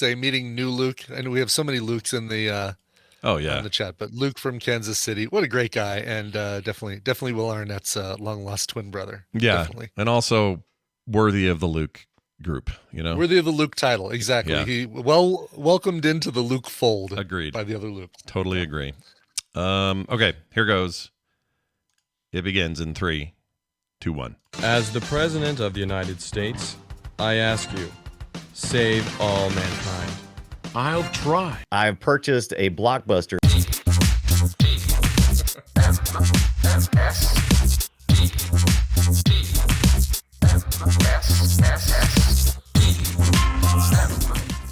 say meeting new Luke, and we have so many Lukes in the Oh yeah, in the chat, but Luke from Kansas City, what a great guy, and definitely Will Arnett's long lost twin brother. yeah, Definitely and also worthy of the Luke group. You know, worthy of the Luke title. Exactly. Yeah. He welcomed into the Luke fold. Agreed. By the other Luke. Totally agree. Okay, here goes. It begins in 3, 2, 1. As the President of the United States, I ask you, save all mankind. I'll try. I've purchased a Blockbuster.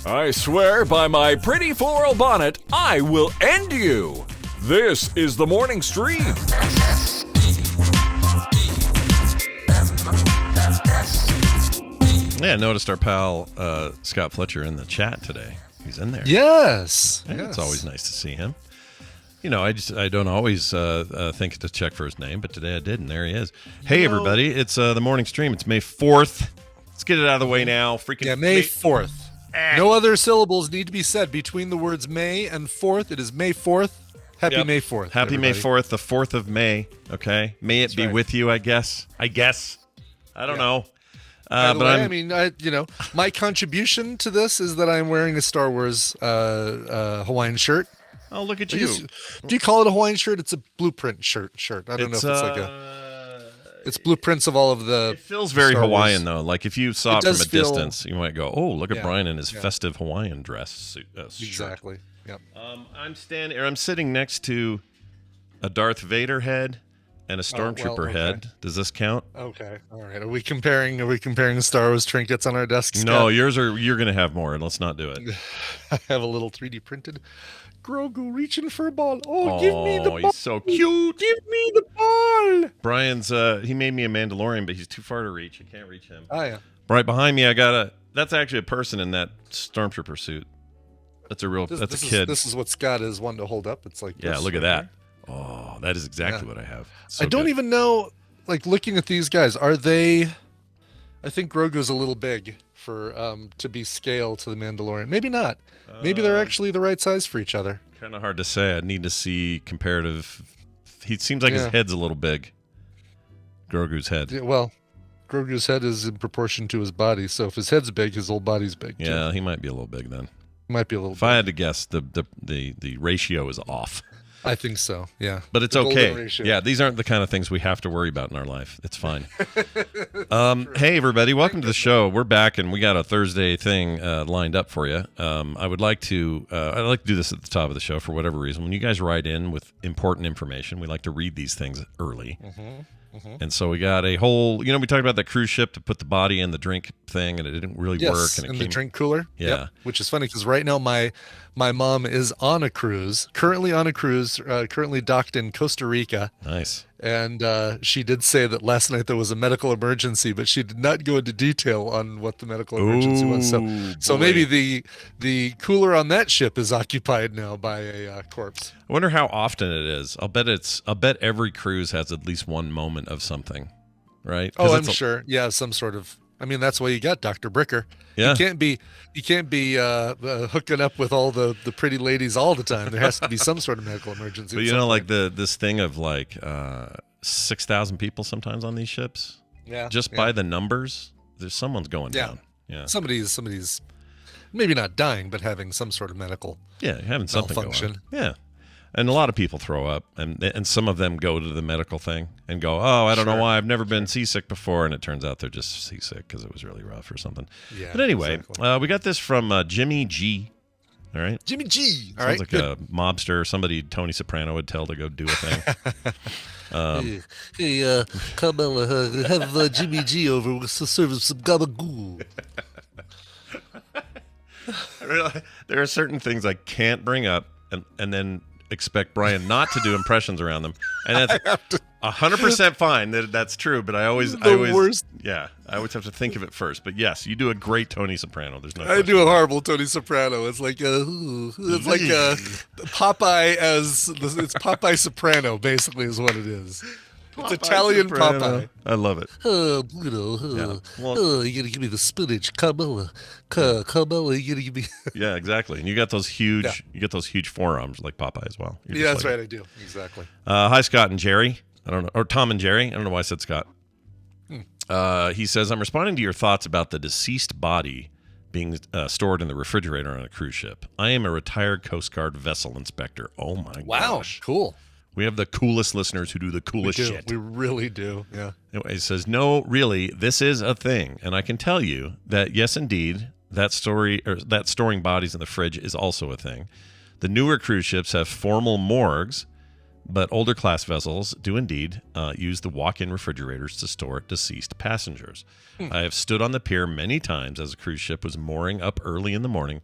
I swear by my pretty floral bonnet, I will end you. This is the morning stream. Yeah, noticed our pal Scott Fletcher in the chat today. He's in there. Yes. Yeah, yes. It's always nice to see him. You know, I don't always think to check for his name, but today I did, and there he is. Hey, everybody, it's the morning stream. It's May 4th. Let's get it out of the way now. Freaking May 4th. No other syllables need to be said between the words May and 4th. It is May 4th. Happy May 4th. Happy everybody. May 4th, the 4th of May. Okay, may it be with you. I guess. I don't know. By the but way, I mean, my contribution to this is that I'm wearing a Star Wars Hawaiian shirt. Oh, look at you! Do you call it a Hawaiian shirt? It's a blueprint shirt. I don't know if it's like it's blueprints of all of the. It feels very Star Hawaiian Wars. though. Like if you saw it from a distance, you might go, "Oh, look at Yeah, Brian in his festive Hawaiian dress suit." Exactly. Yep. I'm sitting next to a Darth Vader head and a Stormtrooper okay. head. Does this count? Okay. All right. Are we comparing Star Wars trinkets on our desks? No, you're going to have more, and let's not do it. I have a little 3D printed Grogu reaching for a ball. Oh, give me the ball. He's so cute. Give me the ball. Brian's he made me a Mandalorian, but he's too far to reach. I can't reach him. Oh yeah. Right behind me, that's actually a person in that Stormtrooper suit. That's a kid. This is what Scott is one to hold up. It's like yeah, this look at right that. Oh, that is exactly what I have. So I don't even know, like looking at these guys, are they, I think Grogu's a little big for to be scale to the Mandalorian. Maybe not. Maybe they're actually the right size for each other. Kind of hard to say. I'd need to see comparative. He seems like his head's a little big. Grogu's head. Yeah, well, Grogu's head is in proportion to his body, so if his head's big, his whole body's big. Yeah, too. he might be a little big then. Might be a little If I had to guess, the ratio is off. I think so, yeah. But it's The okay. golden ratio. Yeah, these aren't the kind of things we have to worry about in our life. It's fine. Hey, everybody. Welcome to the show. We're back, and we got a Thursday thing lined up for you. I'd like to do this at the top of the show for whatever reason. When you guys write in with important information, we like to read these things early. And so we got a whole, we talked about that cruise ship to put the body in the drink thing, and it didn't really work. And the drink cooler. Yeah. Yep. Which is funny because right now my mom is on a cruise, currently docked in Costa Rica. Nice. And she did say that last night there was a medical emergency, but she did not go into detail on what the medical emergency was. So maybe the cooler on that ship is occupied now by a corpse. I wonder how often it is. I'll bet every cruise has at least one moment of something, right? Oh, I'm sure. Yeah, some sort of. I mean, that's why you got Dr. Bricker. Yeah. You can't be hooking up with all the pretty ladies all the time. There has to be some sort of medical emergency. But like this thing of like 6,000 people sometimes on these ships. Yeah. Just by the numbers, someone's going down. Yeah. Somebody's maybe not dying, but having some sort of medical having something malfunction. Going on. Yeah. And a lot of people throw up, and some of them go to the medical thing and go, oh, I don't know why, I've never been seasick before, and it turns out they're just seasick because it was really rough or something. Yeah, but anyway, exactly. We got this from Jimmy G. All right? Jimmy G. All right. Sounds like a mobster, somebody Tony Soprano would tell to go do a thing. Hey, Carmela, have Jimmy G over with serve some gabagool. There are certain things I can't bring up and then expect Brian not to do impressions around them, and that's 100% fine. That's true, but I always worst. Yeah, I always have to think of it first. But yes, you do a great Tony Soprano. There's no. I do a horrible Tony Soprano. It's like Popeye it's Popeye Soprano. Basically, is what it is. It's Italian Soprano. Popeye. I love it. Oh, you gotta give me the spinach, Carbella, you gotta give me. Yeah, exactly. And you got those huge, forearms like Popeye as well. You're just Yeah, that's like- right. I do exactly. Hi, Scott and Jerry. I don't know, or Tom and Jerry. I don't know why I said Scott. He says, I'm responding to your thoughts about the deceased body being stored in the refrigerator on a cruise ship. I am a retired Coast Guard vessel inspector. Oh my gosh. Cool. We have the coolest listeners who do the coolest shit. We really do. Yeah. Anyway, he says, no, really, this is a thing. And I can tell you that, yes, indeed, that storing bodies in the fridge is also a thing. The newer cruise ships have formal morgues, but older class vessels do indeed use the walk-in refrigerators to store deceased passengers. I have stood on the pier many times as a cruise ship was mooring up early in the morning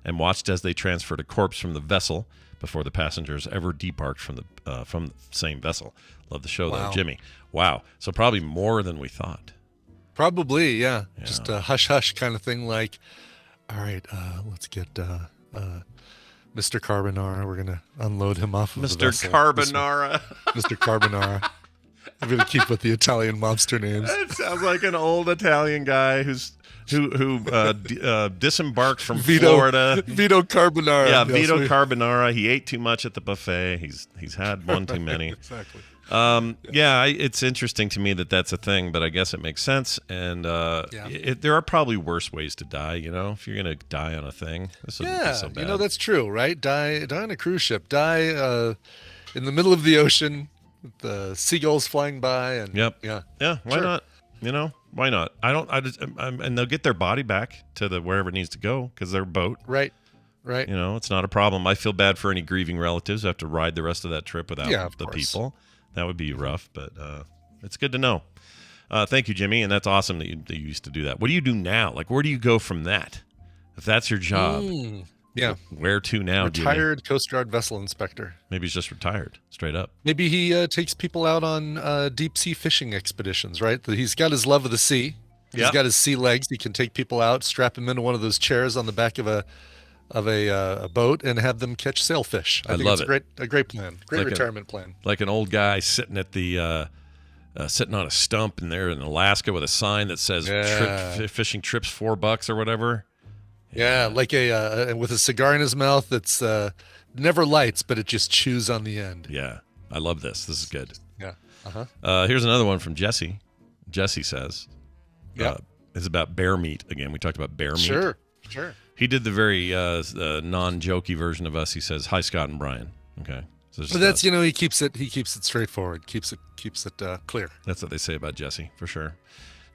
and watched as they transferred a corpse from the vessel before the passengers ever debarked from the same vessel. Love the show, though, Jimmy. Wow. So probably more than we thought. Probably, yeah. Just a hush-hush kind of thing like, all right, let's get Mr. Carbonara. We're going to unload him off of the Mr. vessel. Carbonara. Mr. Carbonara. I'm going to keep with the Italian mobster names. It sounds like an old Italian guy who disembarked from Florida. Vito Carbonara. Yeah, Yes, Vito Carbonara. He ate too much at the buffet. He's had one too many. Exactly. It's interesting to me that that's a thing, but I guess it makes sense. And there are probably worse ways to die. You know, if you're gonna die on a thing, this wouldn't be so bad. You know, that's true, right? Die on a cruise ship. Die in the middle of the ocean with the seagulls flying by. And Yep. Yeah. Yeah. Why Sure. not? You know, why not? And they'll get their body back to wherever it needs to go because they're a boat. Right. You know, it's not a problem. I feel bad for any grieving relatives who have to ride the rest of that trip without Yeah, of the course. people. That would be rough, but it's good to know. Thank you, Jimmy, and that's awesome that you used to do that. What do you do now? Like, where do you go from that? If that's your job, Yeah. where to now, Jimmy? Retired Coast Guard vessel inspector. Maybe he's just retired, straight up. Maybe he takes people out on deep sea fishing expeditions, right? He's got his love of the sea. He's got his sea legs. He can take people out, strap them into one of those chairs on the back of a boat, and have them catch sailfish. I think love it's it. a great plan. Great Like retirement plan. Like an old guy sitting at the sitting on a stump in there in Alaska with a sign that says fishing trips $4 or whatever. Yeah, like with a cigar in his mouth that's never lights, but it just chews on the end. Yeah, I love this. This is good. Yeah. Here's another one from Jesse. Jesse says, it's about bear meat again. We talked about bear meat. Sure. He did the very non-jokey version of us. He says, "Hi, Scott and Brian." Okay, so But that's he keeps it straightforward, keeps it clear. That's what they say about Jesse for sure.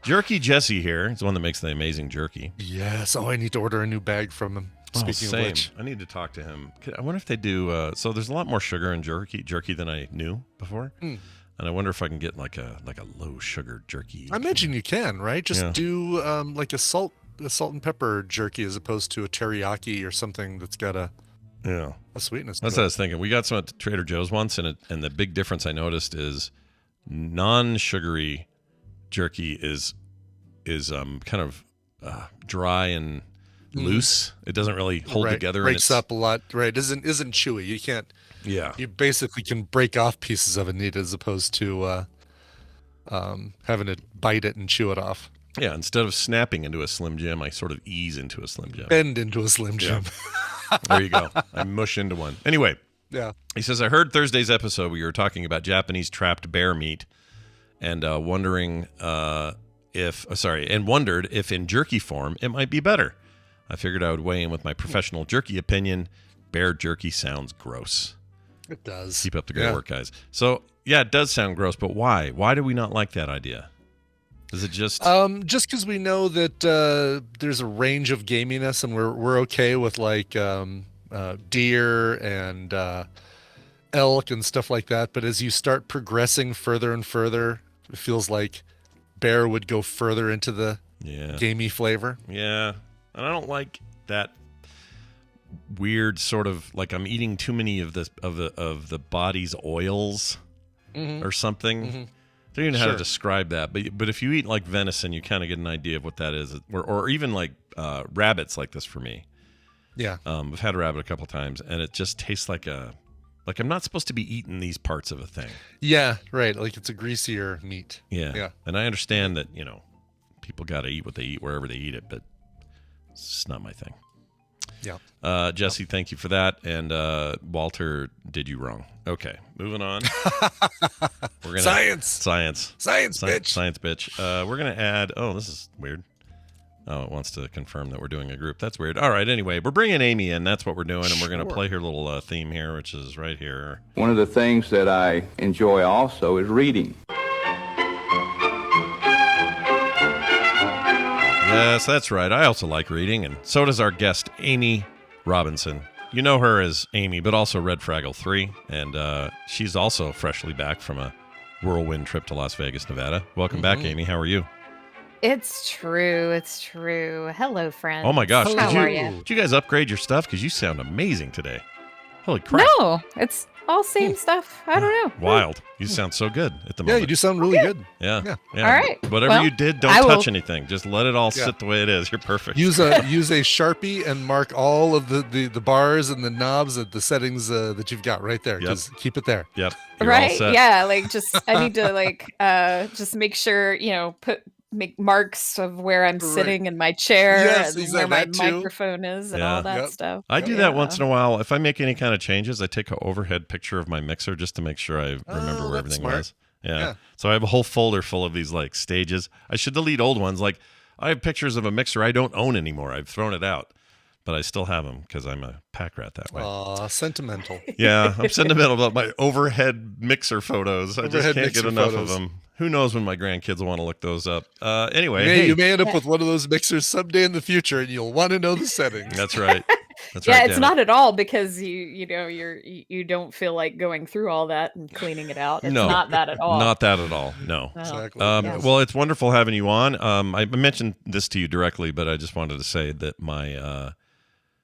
Jerky Jesse here. He's the one that makes the amazing jerky. Yes. Oh, I need to order a new bag from him. Speaking of which, I need to talk to him. I wonder if they do. So there's a lot more sugar in jerky than I knew before, and I wonder if I can get like a low sugar jerky. I imagine you can, right? Just do like a salt and pepper jerky as opposed to a teriyaki or something that's got a sweetness. That's what I was thinking. We got some at Trader Joe's once, and the big difference I noticed is non-sugary jerky is kind of dry and loose. It doesn't really hold together. Breaks up a lot. Right. Isn't chewy. You can't. Yeah. You basically can break off pieces of it neat as opposed to having to bite it and chew it off. Yeah, instead of snapping into a Slim Jim, I sort of ease into a Slim Jim. Bend into a Slim Jim. Yeah. There you go. I mush into one. Anyway, Yeah. he says, I heard Thursday's episode where you were talking about Japanese trapped bear meat and wondered if in jerky form it might be better. I figured I would weigh in with my professional jerky opinion. Bear jerky sounds gross. It does. Keep up the great work, guys. So, yeah, it does sound gross, but why? Why do we not like that idea? Is it just because we know that there's a range of gaminess, and we're okay with like deer and elk and stuff like that. But as you start progressing further and further, it feels like bear would go further into the gamey flavor. Yeah, and I don't like that weird sort of like I'm eating too many of the body's oils or something. Mm-hmm. I don't even know how to describe that, but if you eat like venison, you kind of get an idea of what that is, or even like rabbits like this for me. Yeah, I've had a rabbit a couple times, and it just tastes like Like I'm not supposed to be eating these parts of a thing. Yeah, right. Like it's a greasier meat. Yeah. And I understand that, people got to eat what they eat wherever they eat it, but it's just not my thing. Yeah. Jesse, thank you for that. And Walter, did you wrong? Okay, moving on. We're gonna Science, bitch. Science, bitch. We're going to add, this is weird. Oh, it wants to confirm that we're doing a group. That's weird. All right, anyway, we're bringing Amy in. That's what we're doing, and we're going to play her little theme here, which is right here. One of the things that I enjoy also is reading. Yes, that's right. I also like reading, and so does our guest, Amy Robinson. You know her as Amy, but also Red Fraggle 3, and she's also freshly back from a whirlwind trip to Las Vegas, Nevada. Welcome back, Amy. How are you? It's true. It's true. Hello, friends. Oh my gosh. How are you? Did you guys upgrade your stuff? Because you sound amazing today. Holy crap. No, it's all same stuff. I don't know. Wild. You sound so good at the moment. Yeah, you do sound really good. Yeah. All right. Whatever Well, you did, don't touch anything. Just let it all sit the way it is. You're perfect. Use a Sharpie and mark all of the bars and the knobs of the settings that you've got right there. Just keep it there. Yep. You're all Right? set. Yeah. Like, just I need to just make sure make marks of where I'm sitting in my chair Yes, and where that my too. microphone is and all that stuff. I do that once in a while. If I make any kind of changes, I take an overhead picture of my mixer just to make sure I remember where everything was. Yeah. So I have a whole folder full of these like stages. I should delete old ones. Like I have pictures of a mixer I don't own anymore. I've thrown it out, but I still have them because I'm a pack rat that way. Aw, sentimental. Yeah, I'm sentimental about my overhead mixer photos. I just can't get enough of them. Who knows when my grandkids will want to look those up. Anyway, you may end up with one of those mixers someday in the future, and you'll want to know the settings. That's right. That's yeah, right. it's not at all because you don't feel like going through all that and cleaning it out. It's not that at all. Not that at all. No. Exactly. Well, it's wonderful having you on. I mentioned this to you directly, but I just wanted to say that my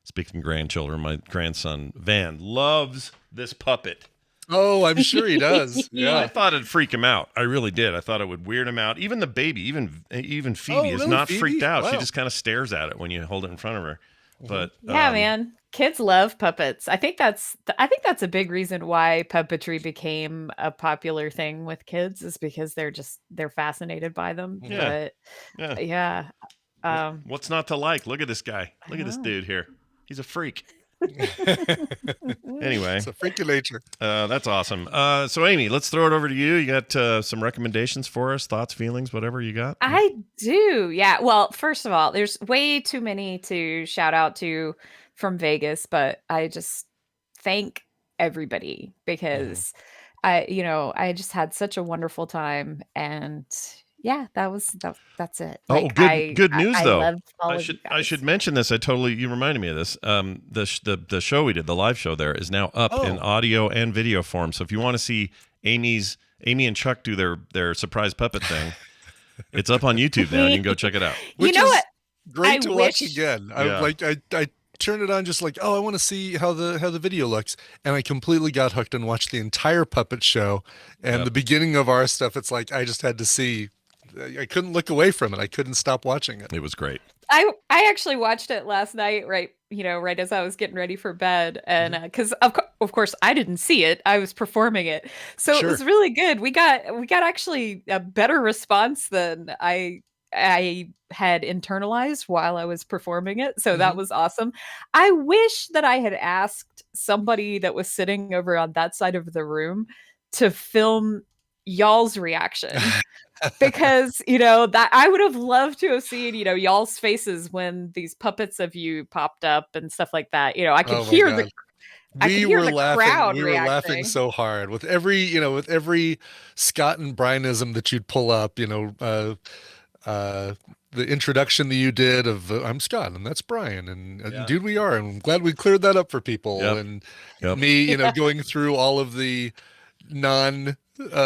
speaking of grandchildren, my grandson Van loves this puppet. Oh, I'm sure he does. Yeah. I thought it'd freak him out. I really did. I thought it would weird him out. Even the baby, even Phoebe is really? not Phoebe? freaked out. She Wow. just kind of stares at it when you hold it in front of her. But yeah, man, kids love puppets. I think that's a big reason why puppetry became a popular thing with kids is because they're fascinated by them. Yeah. But yeah. What's not to like? Look at this guy. Look at this know. dude here. He's a freak. Anyway, It's a freak of nature. that's awesome. So Amy, let's throw it over to you. You got some recommendations for us, thoughts, feelings, whatever you got? I do. Yeah. Well, first of all, there's way too many to shout out to from Vegas, but I just thank everybody because I just had such a wonderful time and yeah, that's it. Like, good news I though. loved all I of should you guys. mention this. You reminded me of this. The show we did, the live show there, is now up in audio and video form. So if you want to see Amy and Chuck do their surprise puppet thing, it's up on YouTube now, and you can go check it out. Which you know is what? Great I to watch wish- again. Yeah. I turn it on just like, I want to see how the video looks, and I completely got hooked and watched the entire puppet show. And the beginning of our stuff, it's like I just had to see. I couldn't look away from it. I couldn't stop watching it. It was great. I actually watched it last night, right as I was getting ready for bed, and because of course I didn't see it, I was performing it, so Sure. it was really good. We got actually a better response than I had internalized while I was performing it, so that was awesome. I wish that I had asked somebody that was sitting over on that side of the room to film y'all's reaction. Because that I would have loved to have seen y'all's faces when these puppets of you popped up and stuff like that. I could Oh my hear God. I could hear the crowd We were laughing reacting. so hard with every Scott and Brianism that you'd pull up. The introduction that you did of I'm Scott and that's Brian and dude we are, and I'm glad we cleared that up for people. Yep. And me going through all of the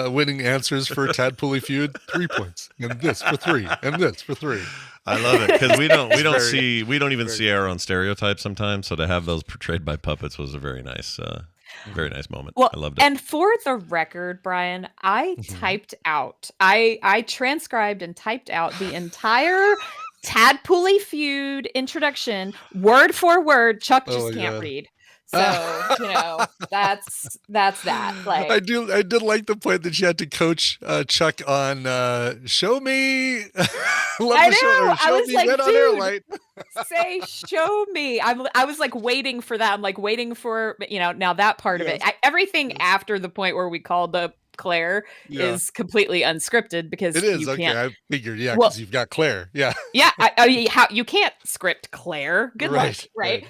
winning answers for Tadpooley feud, 3 points, and this for 3, and this for 3. I love it because we don't Very- even see our own stereotypes sometimes. So to have those portrayed by puppets was a very nice moment. Well, I loved it. and for the record, Brian, I typed out, I transcribed and typed out the entire Tadpooley feud introduction word for word. Chuck Oh just my can't God. read. So, that's that. Like, I did like the point that she had to coach Chuck on show me. Love I the show, know. or I show was me like, red on air dude, light. say show me. I was like waiting for that. I'm like waiting for, now that part of it. Everything after the point where we called up Claire is completely unscripted because It is you okay. can't. I figured, because Well, you've got Claire. Yeah. yeah, you can't script Claire. Good luck, right?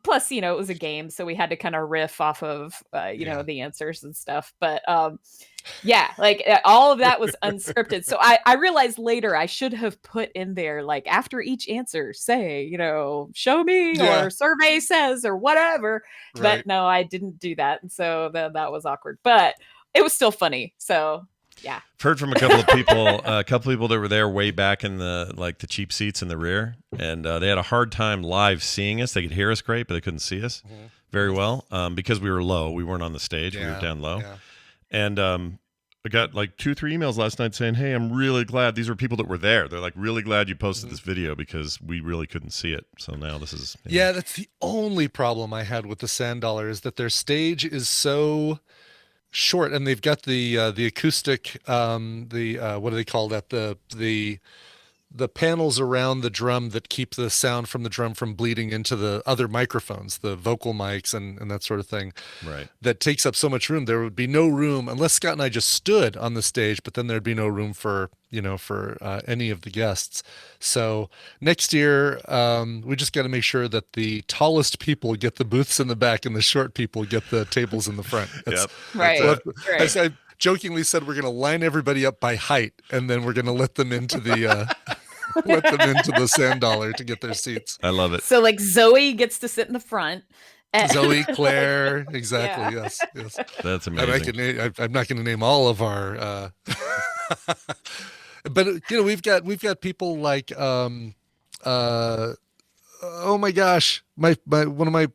Plus, it was a game, so we had to kind of riff off of the answers and stuff. But all of that was unscripted. So I realized later I should have put in there, like, after each answer, say, show me or survey says or whatever. Right. But no, I didn't do that, and so that was awkward. But it was still funny. So. Yeah. I've heard from a couple of people that were there way back in the cheap seats in the rear, and they had a hard time live seeing us. They could hear us great, but they couldn't see us very well because we were low. We weren't on the stage. We were down low. Yeah. And I got like 2-3 emails last night saying, "Hey, I'm really glad." These were people that were there. They're like, "Really glad you posted this video because we really couldn't see it." So now this is that's the only problem I had with the Sand Dollar is that their stage is so short, and they've got the acoustic what do they call that, the panels around the drum that keep the sound from the drum from bleeding into the other microphones, the vocal mics and that sort of thing. Right. That takes up so much room. There would be no room unless Scott and I just stood on the stage, but then there'd be no room for any of the guests. So next year, we just got to make sure that the tallest people get the booths in the back and the short people get the tables in the front. Right. I jokingly said we're going to line everybody up by height, and then we're going to let them into the Sand Dollar to get their seats. I love it. So like Zoe gets to sit in the front. Zoe, Claire, exactly. Yes. That's amazing. And I'm not going to name all of our, but we've got people like, oh my gosh, my one of my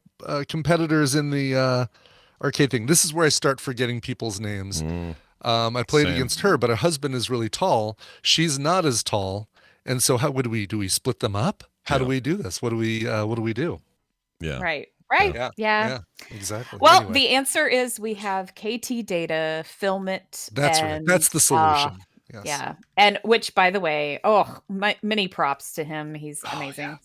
competitors in the arcade thing. This is where I start forgetting people's names. I played against her, but her husband is really tall. She's not as tall. And so how do we split them up? How do we do this? What do we do? Yeah. Right. Yeah, exactly. Well, anyway. The answer is we have KT data, film it. That's right. That's the solution. Yes. Yeah. And which, by the way, many props to him. He's amazing.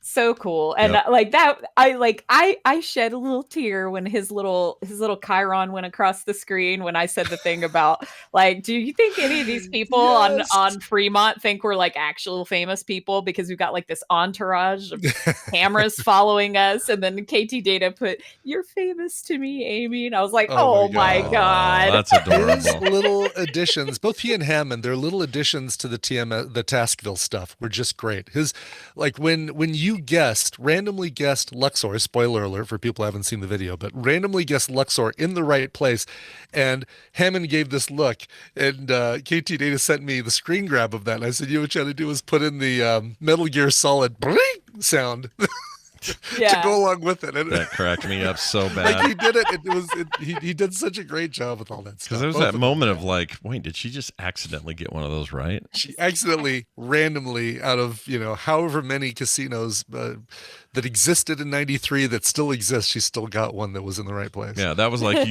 So cool. And like that, I shed a little tear when his little Chiron went across the screen when I said the thing about, like, do you think any of these people on Fremont think we're like actual famous people because we've got like this entourage of cameras following us? And then KT Data put, "You're famous to me, Amy." And I was like, oh my God. That's adorable. His little additions, both he and Hammond, their little additions to the TMS, the Taskville stuff were just great. His, like, when you randomly guessed Luxor, spoiler alert for people who haven't seen the video, but randomly guessed Luxor in the right place, and Hammond gave this look, and KT Data sent me the screen grab of that, and I said, what you had to do was put in the Metal Gear Solid sound to go along with it. And that cracked me up so bad. Like, he did it. He did such a great job with all that stuff. Because there was that moment of like, wait, did she just accidentally get one of those right? She accidentally, randomly, out of however many casinos that existed in '93 that still exist, she still got one that was in the right place. Yeah, that was like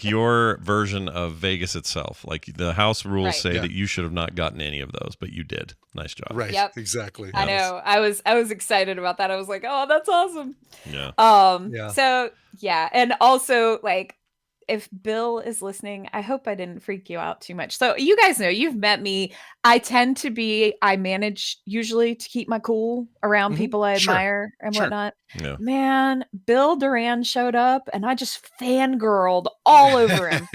your version of Vegas itself. Like, the house rules say that you should have not gotten any of those, but you did. Nice job. Right. Yep. Exactly. I know. I was excited about that. I was like, oh, that's awesome. Yeah. So yeah, and also, like, if Bill is listening, I hope I didn't freak you out too much. So you guys know, you've met me. I manage usually to keep my cool around people I admire and whatnot. Yeah. Man, Bill Duran showed up and I just fangirled all over him.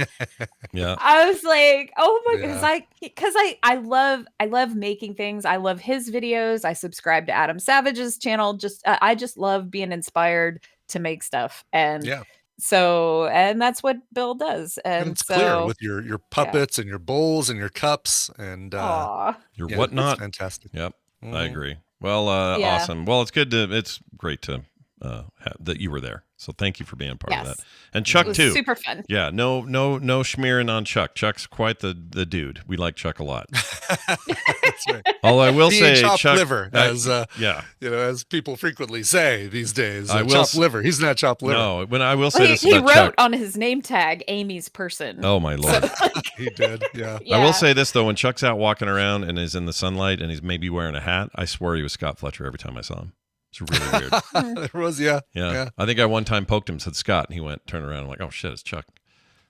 Yeah. I was like, oh my goodness, because I love making things. I love his videos. I subscribe to Adam Savage's channel. I just love being inspired to make stuff. And so, and that's what Bill does. And it's clear with your puppets and your bowls and your cups and your whatnot. It's fantastic. Yep. I agree. Well, awesome. Well, it's great to that you were there. So thank you for being part of Yes. that. And It Chuck was too. super fun. Yeah, no schmearing on Chuck. Chuck's quite the dude. We like Chuck a lot. That's right. Although I will Being say, chopped Chuck, liver, as yeah, as people frequently say these days. I will Chopped liver. He's not chopped liver. no. When I will say Well, this he about wrote Chuck. on his name tag Amy's person. Oh my lord. He did. Yeah. Yeah. I will say this though: when Chuck's out walking around and is in the sunlight and he's maybe wearing a hat, I swear he was Scott Fletcher every time I saw him. It's really weird. There was, yeah. Yeah. I think I one time poked him, said Scott, and he went, turned around, I'm like, oh shit, it's Chuck.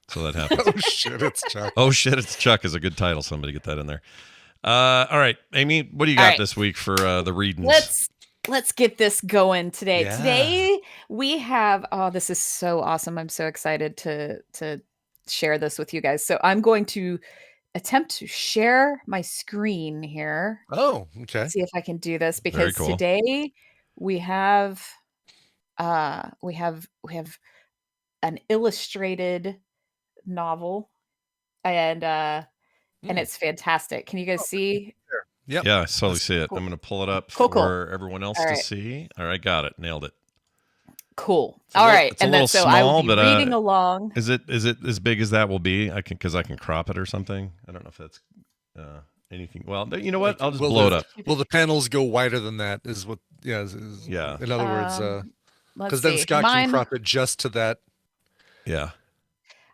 So that happens. Oh shit, it's Chuck. Oh shit, it's Chuck is a good title. Somebody get that in there. All right, Amy, what do you got All right. this week for the readings? Let's get this going today. Yeah. Today we have this is so awesome. I'm so excited to share this with you guys. So I'm going to attempt to share my screen here. Oh, okay. See if I can do this Very because cool. today we have an illustrated novel and it's fantastic. Can you guys see? Yep. Yeah, I totally That's see it. cool. I'm going to pull it up Cool, for everyone else All to right. see. All right, got it. Nailed it. Cool. It's a All little- right. it's a And then little so I will small, be but, reading along. Is it as big as that will be? Because I can crop it or something. I don't know if that's anything. Well, you know what? I'll just Will blow it the- up. Will the panels go wider than that? Is what? Yeah. Yeah. In other words, Let's because then see. Scott Mine, can crop it just to that. Yeah.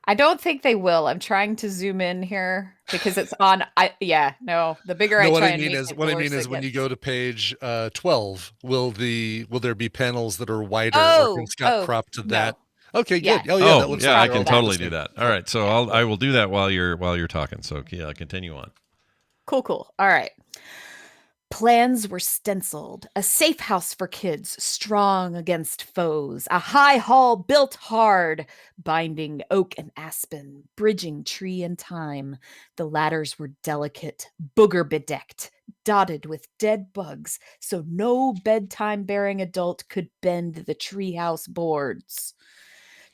I don't think they will. I'm trying to zoom in here because it's on. The bigger I No, try and make it, what the I mean worse is it when you gets. go to page 12, will there be panels that are wider, or Oh, can Scott crop to no. that? Okay, Yeah. good. Oh yeah, that Oh, looks yeah, like I they're can all totally the do same. that. All right, so I will do that while you're talking. So yeah, continue on. Cool. All right. Plans were stenciled, a safe house for kids, strong against foes, a high hall built hard, binding oak and aspen, bridging tree and time. The ladders were delicate, booger bedecked, dotted with dead bugs, so no bedtime-bearing adult could bend the treehouse boards.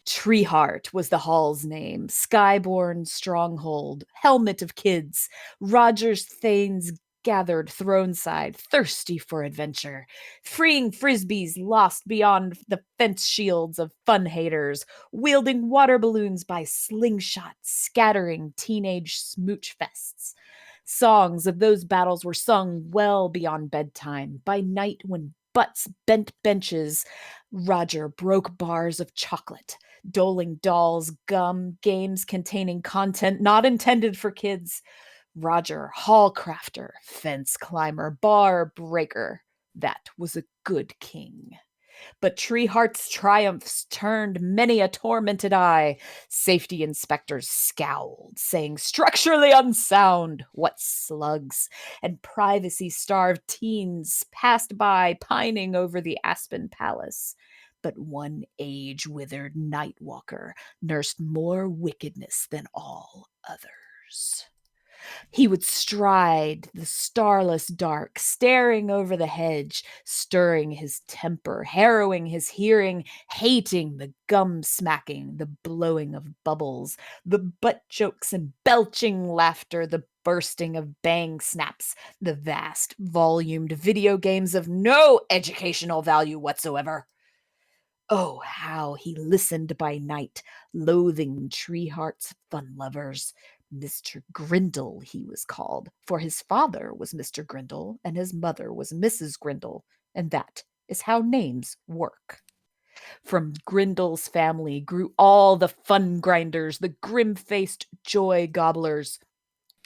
Treeheart was the hall's name, skyborn stronghold, helmet of kids. Roger's thanes gathered throne-side, thirsty for adventure, freeing frisbees lost beyond the fence shields of fun haters, wielding water balloons by slingshot, scattering teenage smooch fests. Songs of those battles were sung well beyond bedtime, by night when butts bent benches. Roger broke bars of chocolate, doling dolls, gum, games containing content not intended for kids. Roger, hall crafter, fence climber, bar breaker. That was a good king. But Treeheart's triumphs turned many a tormented eye. Safety inspectors scowled, saying, structurally unsound, what slugs, and privacy-starved teens passed by, pining over the Aspen Palace. But one age-withered nightwalker nursed more wickedness than all others. He would stride the starless dark, staring over the hedge, stirring his temper, harrowing his hearing, hating the gum smacking, the blowing of bubbles, the butt jokes and belching laughter, the bursting of bang snaps, the vast, volumed video games of no educational value whatsoever. Oh, how he listened by night, loathing Treeheart's fun lovers. Mr. Grindle, he was called, for his father was Mr. Grindle and his mother was Mrs. Grindle, and that is how names work. From Grindle's family grew all the fun grinders, the grim-faced joy gobblers,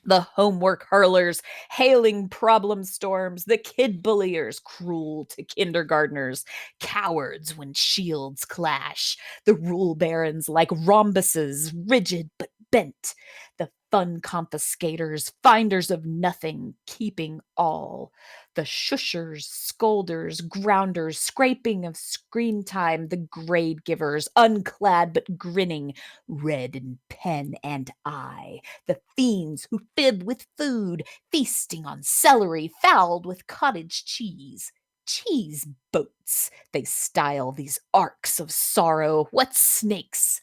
the homework hurlers, hailing problem storms, the kid bulliers, cruel to kindergartners, cowards when shields clash, the rule barons like rhombuses, rigid but bent, the fun confiscators, finders of nothing, keeping all, the shushers, scolders, grounders, scraping of screen time, the grade givers, unclad but grinning, red in pen and eye, the fiends who fib with food, feasting on celery fouled with cottage cheese. Cheese boats, they style these arcs of sorrow. What snakes!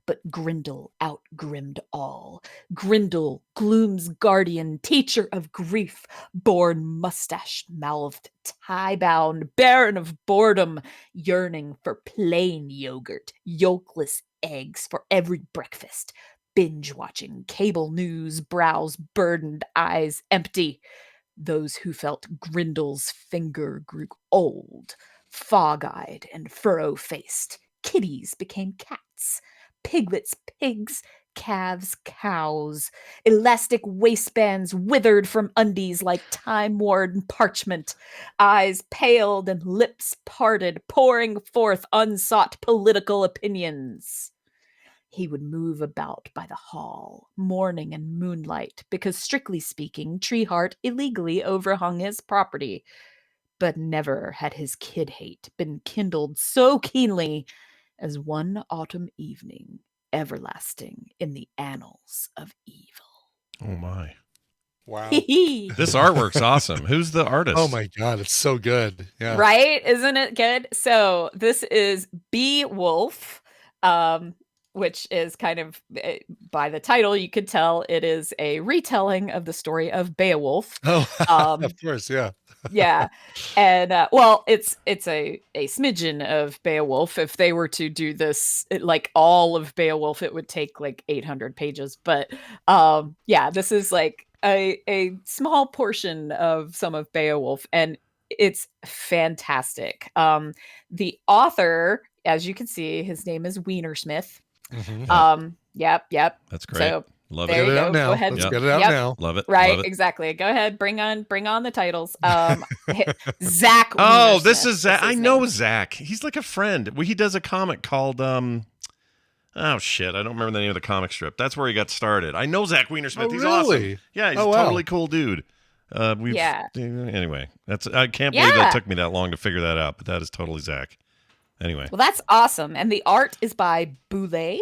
But Grindel outgrimmed all. Grindel, gloom's guardian, teacher of grief, born mustache-mouthed, tie-bound, barren of boredom, yearning for plain yogurt, yolkless eggs for every breakfast, binge-watching cable news, brows burdened, eyes empty. Those who felt Grindel's finger grew old, fog-eyed and furrow-faced. Kitties became cats, piglets pigs, calves cows. Elastic waistbands withered from undies like time-worn parchment. Eyes paled and lips parted, pouring forth unsought political opinions. He would move about by the hall, morning and moonlight, because strictly speaking, Treeheart illegally overhung his property. But never had his kid hate been kindled so keenly as one autumn evening, everlasting in the annals of evil. Oh my. Wow. This artwork's awesome. Who's the artist? Oh my God, it's so good. Yeah. Right? Isn't it good? So this is Beowulf, which is kind of, by the title, you could tell it is a retelling of the story of Beowulf. Oh, Um, of course, yeah. yeah, and well, it's a smidgen of Beowulf. If they were to do this, like all of Beowulf, it would take like 800 pages. But yeah, this is like a small portion of some of Beowulf, and it's fantastic. The author, as you can see, his name is Weinersmith. Mhm. Yep. That's great. So Love there Get it. you it go. out now. Go ahead. Let's Yep. get it out Yep. now. Love it. Right, Love it. exactly. Go ahead, bring on the titles. Zach. Oh, this Weinersmith is Zach. I his know name. Zach. He's like a friend. Well, he does a comic called oh shit, I don't remember the name of the comic strip. That's where he got started. I know Zach Weinersmith. Oh, He's really? awesome. Yeah, he's Oh, a wow. totally cool dude. Anyway, I can't believe that took me that long to figure that out, but that is totally Zach. Anyway. Well, that's awesome, and the art is by Boulay,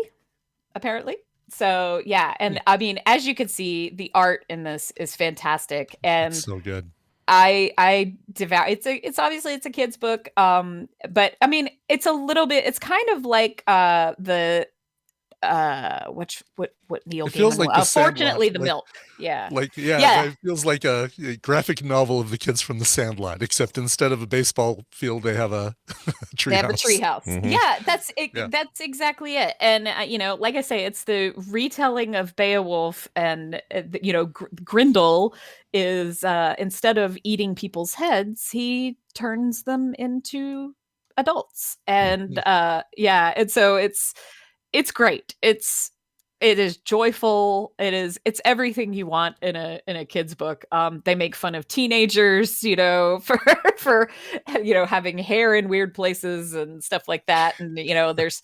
apparently. So yeah, and I mean, as you can see, the art in this is fantastic, and It's so good. I devour. It's obviously it's a kid's book, but I mean, it's a little bit. It's kind of like the what Neil It feels Gaiman. like the Fortunately, Sandlot, the like- milk. Yeah. Like, yeah, Yeah. it feels like a graphic novel of the kids from the Sandlot, except instead of a baseball field, they have a tree They have a house. treehouse. Mhm. Yeah, that's it. Yeah. That's exactly it. And like I say, it's the retelling of Beowulf, and Grindel is instead of eating people's heads, he turns them into adults. And and so it's great. It is joyful. It's everything you want in a kid's book. They make fun of teenagers, for having hair in weird places and stuff like that. And there's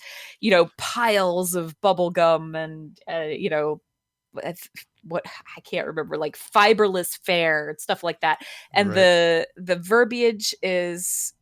piles of bubble gum and what I can't remember, like fiberless fare and stuff like that. And Right. the verbiage is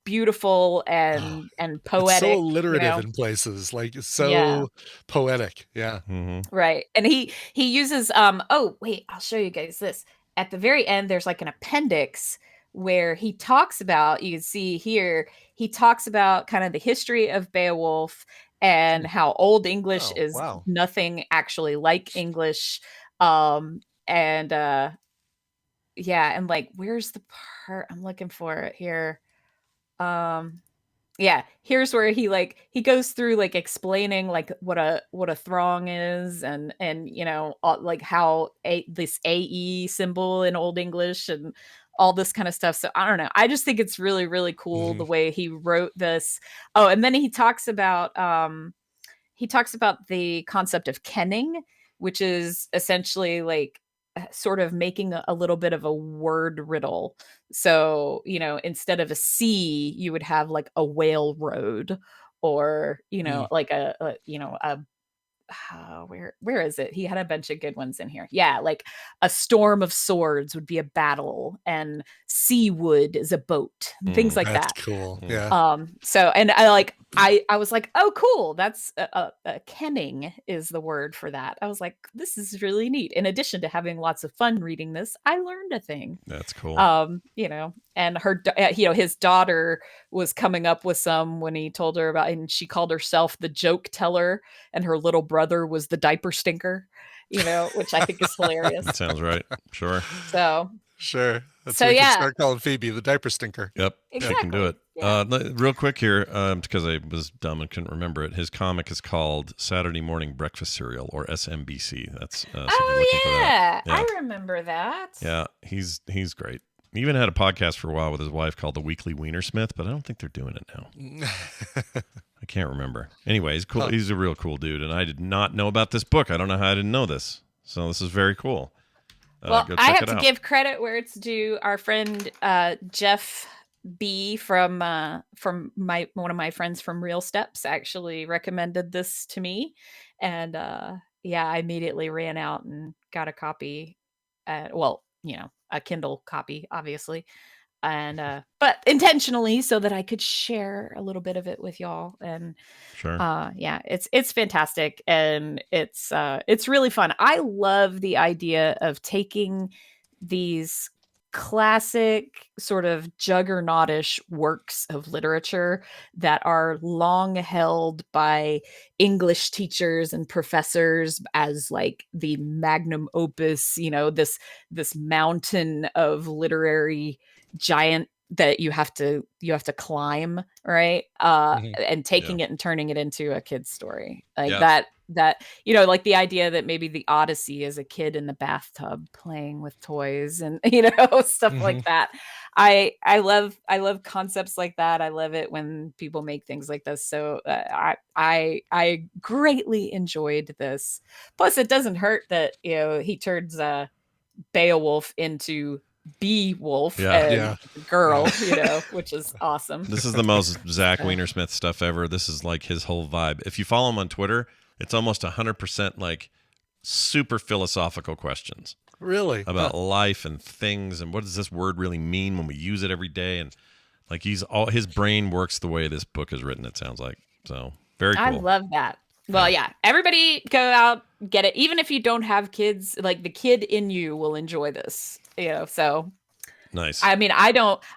beautiful and poetic. It's so alliterative you know? in places, like it's so Yeah. poetic. Yeah. Mhm. Right. And he uses oh wait, I'll show you guys this. At the very end there's like an appendix where he talks about, you can see here, he talks about kind of the history of Beowulf and how Old English Oh, is wow. nothing actually like English. And yeah, and like where's the part I'm looking for it here? Yeah, here's where he goes through like explaining like what a throng is, and like how this AE symbol in Old English and all this kind of stuff. So I don't know, I just think it's really, really cool the way he wrote this. Oh, and then he talks about the concept of kenning, which is essentially like sort of making a little bit of a word riddle. So, instead of a sea, you would have like a whale road, or, like where is it? He had a bunch of good ones in here. Yeah, like a storm of swords would be a battle, and Seawood is a boat, things like That's that. cool. Yeah. So, and I was like, oh, cool. That's kenning is the word for that. I was like, this is really neat. In addition to having lots of fun reading this, I learned a thing. That's cool. And his daughter was coming up with some when he told her about, and she called herself the joke teller, and her little brother was the diaper stinker, which I think is hilarious. That sounds right. Sure. So Sure. That's So, what we can yeah. start calling Phoebe the diaper stinker. Yep. She can do it. Exactly. Real quick here, because I was dumb and couldn't remember it. His comic is called Saturday Morning Breakfast Cereal, or SMBC. That's so if you're looking for that. I remember that. Yeah, he's great. He even had a podcast for a while with his wife called The Weekly Weinersmith, but I don't think they're doing it now. I can't remember. Anyway, he's cool. He's a real cool dude, and I did not know about this book. I don't know how I didn't know this. So this is very cool. Well, I have to give credit where it's due. Our friend Jeff B from one of my friends from Real Steps actually recommended this to me, and I immediately ran out and got a copy. A Kindle copy, obviously, and but intentionally so that I could share a little bit of it with y'all. And sure, it's fantastic, and it's really fun. I love the idea of taking these classic sort of juggernautish works of literature that are long held by English teachers and professors as like the magnum opus, this mountain of literary giant that you have to climb, right? And taking it and turning it into a kid's story like that like the idea that maybe the Odyssey is a kid in the bathtub playing with toys and stuff like that. I love concepts like that. I love it when people make things like this. So I greatly enjoyed this. Plus it doesn't hurt that he turns Beowulf into Beowulf and girl, which is awesome. This is the most Zach Weinersmith stuff ever. This is like his whole vibe. If you follow him on Twitter, it's almost 100% like super philosophical questions. Really? About life and things and what does this word really mean when we use it every day, and like his brain works the way this book is written, it sounds like. So very cool. I love that. Well, everybody go out, get it. Even if you don't have kids, like the kid in you will enjoy this, so. Nice. I mean, I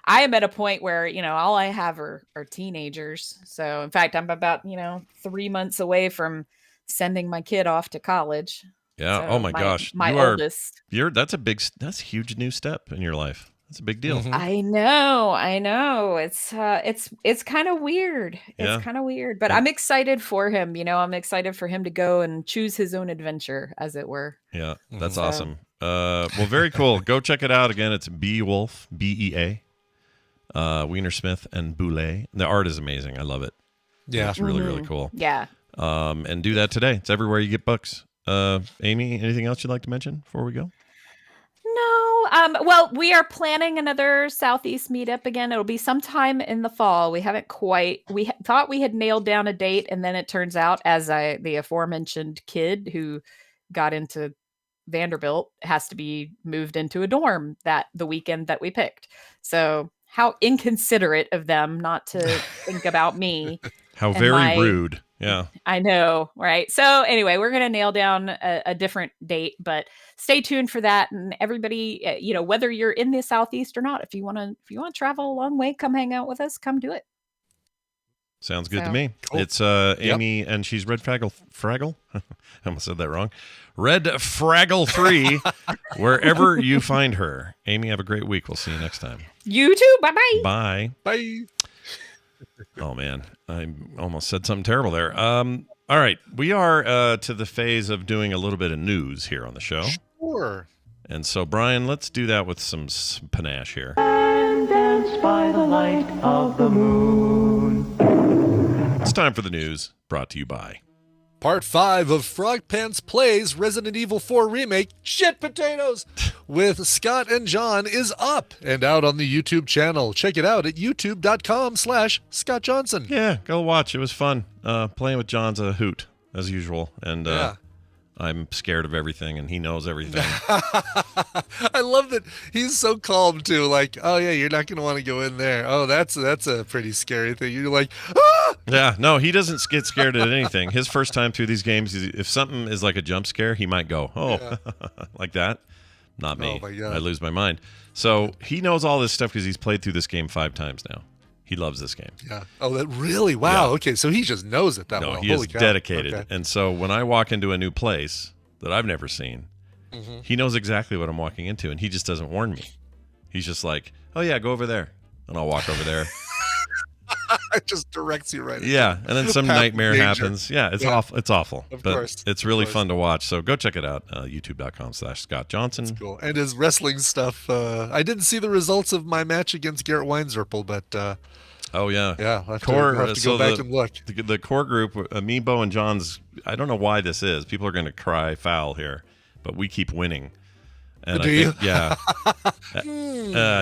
am at a point where, all I have are teenagers. So in fact, I'm about, 3 months away from sending my kid off to college. Yeah. So oh my gosh. My oldest. That's a huge new step in your life. That's a big deal. Mm-hmm. I know. It's kind of weird. It's kind of weird, but I'm excited for him. I'm excited for him to go and choose his own adventure, as it were. Yeah, that's awesome. Well, very cool. Go check it out again. It's Beowulf, B-E-A, Weinersmith and Boulay. The art is amazing. I love it. Yeah, it's really really cool. Yeah. And do that today. It's everywhere you get books. Amy, anything else you'd like to mention before we go? No. Well, we are planning another Southeast meetup again. It'll be sometime in the fall. We haven't quite. We thought we had nailed down a date, and then it turns out, as the aforementioned kid who got into Vanderbilt has to be moved into a dorm the weekend that we picked. So how inconsiderate of them not to think about me. How very rude. Yeah. I know, right? So anyway, we're going to nail down a different date, but stay tuned for that. And everybody, whether you're in the Southeast or not, if you want to travel a long way, come hang out with us, come do it. Sounds good to me. Cool. It's Amy, and she's Red Fraggle. I almost said that wrong. Red Fraggle 3, wherever you find her. Amy, have a great week. We'll see you next time. You too. Bye-bye. Bye. Bye. Oh, man. I almost said something terrible there. All right. We are to the phase of doing a little bit of news here on the show. Sure. And so, Brian, let's do that with some panache here. And dance by the light of the moon. It's time for the news, brought to you by... Part 5 of Frog Pants Plays Resident Evil 4 Remake, Shit Potatoes, with Scott and John is up and out on the YouTube channel. Check it out at youtube.com/Scott Johnson. Yeah, go watch. It was fun. Playing with John's a hoot, as usual. And I'm scared of everything, and he knows everything. I love that he's so calm too. Like, oh yeah, you're not gonna want to go in there. Oh, that's a pretty scary thing. You're like, ah! Yeah, no, he doesn't get scared at anything. His first time through these games, if something is like a jump scare, he might go, like that. Not me. Oh my God. I lose my mind. So he knows all this stuff because he's played through this game 5 times now. He loves this game. Yeah. Oh, that really? Wow. Yeah. Okay, so he just knows it that No, well. he Holy is cow. dedicated. Okay. And so when I walk into a new place that I've never seen, he knows exactly what I'm walking into, and he just doesn't warn me. He's just like, oh, yeah, go over there. And I'll walk over there. It just directs you right. Yeah, and then some Path of nightmare danger. happens. Yeah, it's awful. It's awful. Of but course, it's really of course. fun to watch. So go check it out. YouTube.com/Scott Johnson. Cool. And his wrestling stuff. I didn't see the results of my match against Garrett Weinzerpel, but Oh yeah, yeah, I'll have Core. to, have to go back and look. The core group, Amiibo and John's. I don't know why this is. People are going to cry foul here, but we keep winning. And Do I think, you? yeah.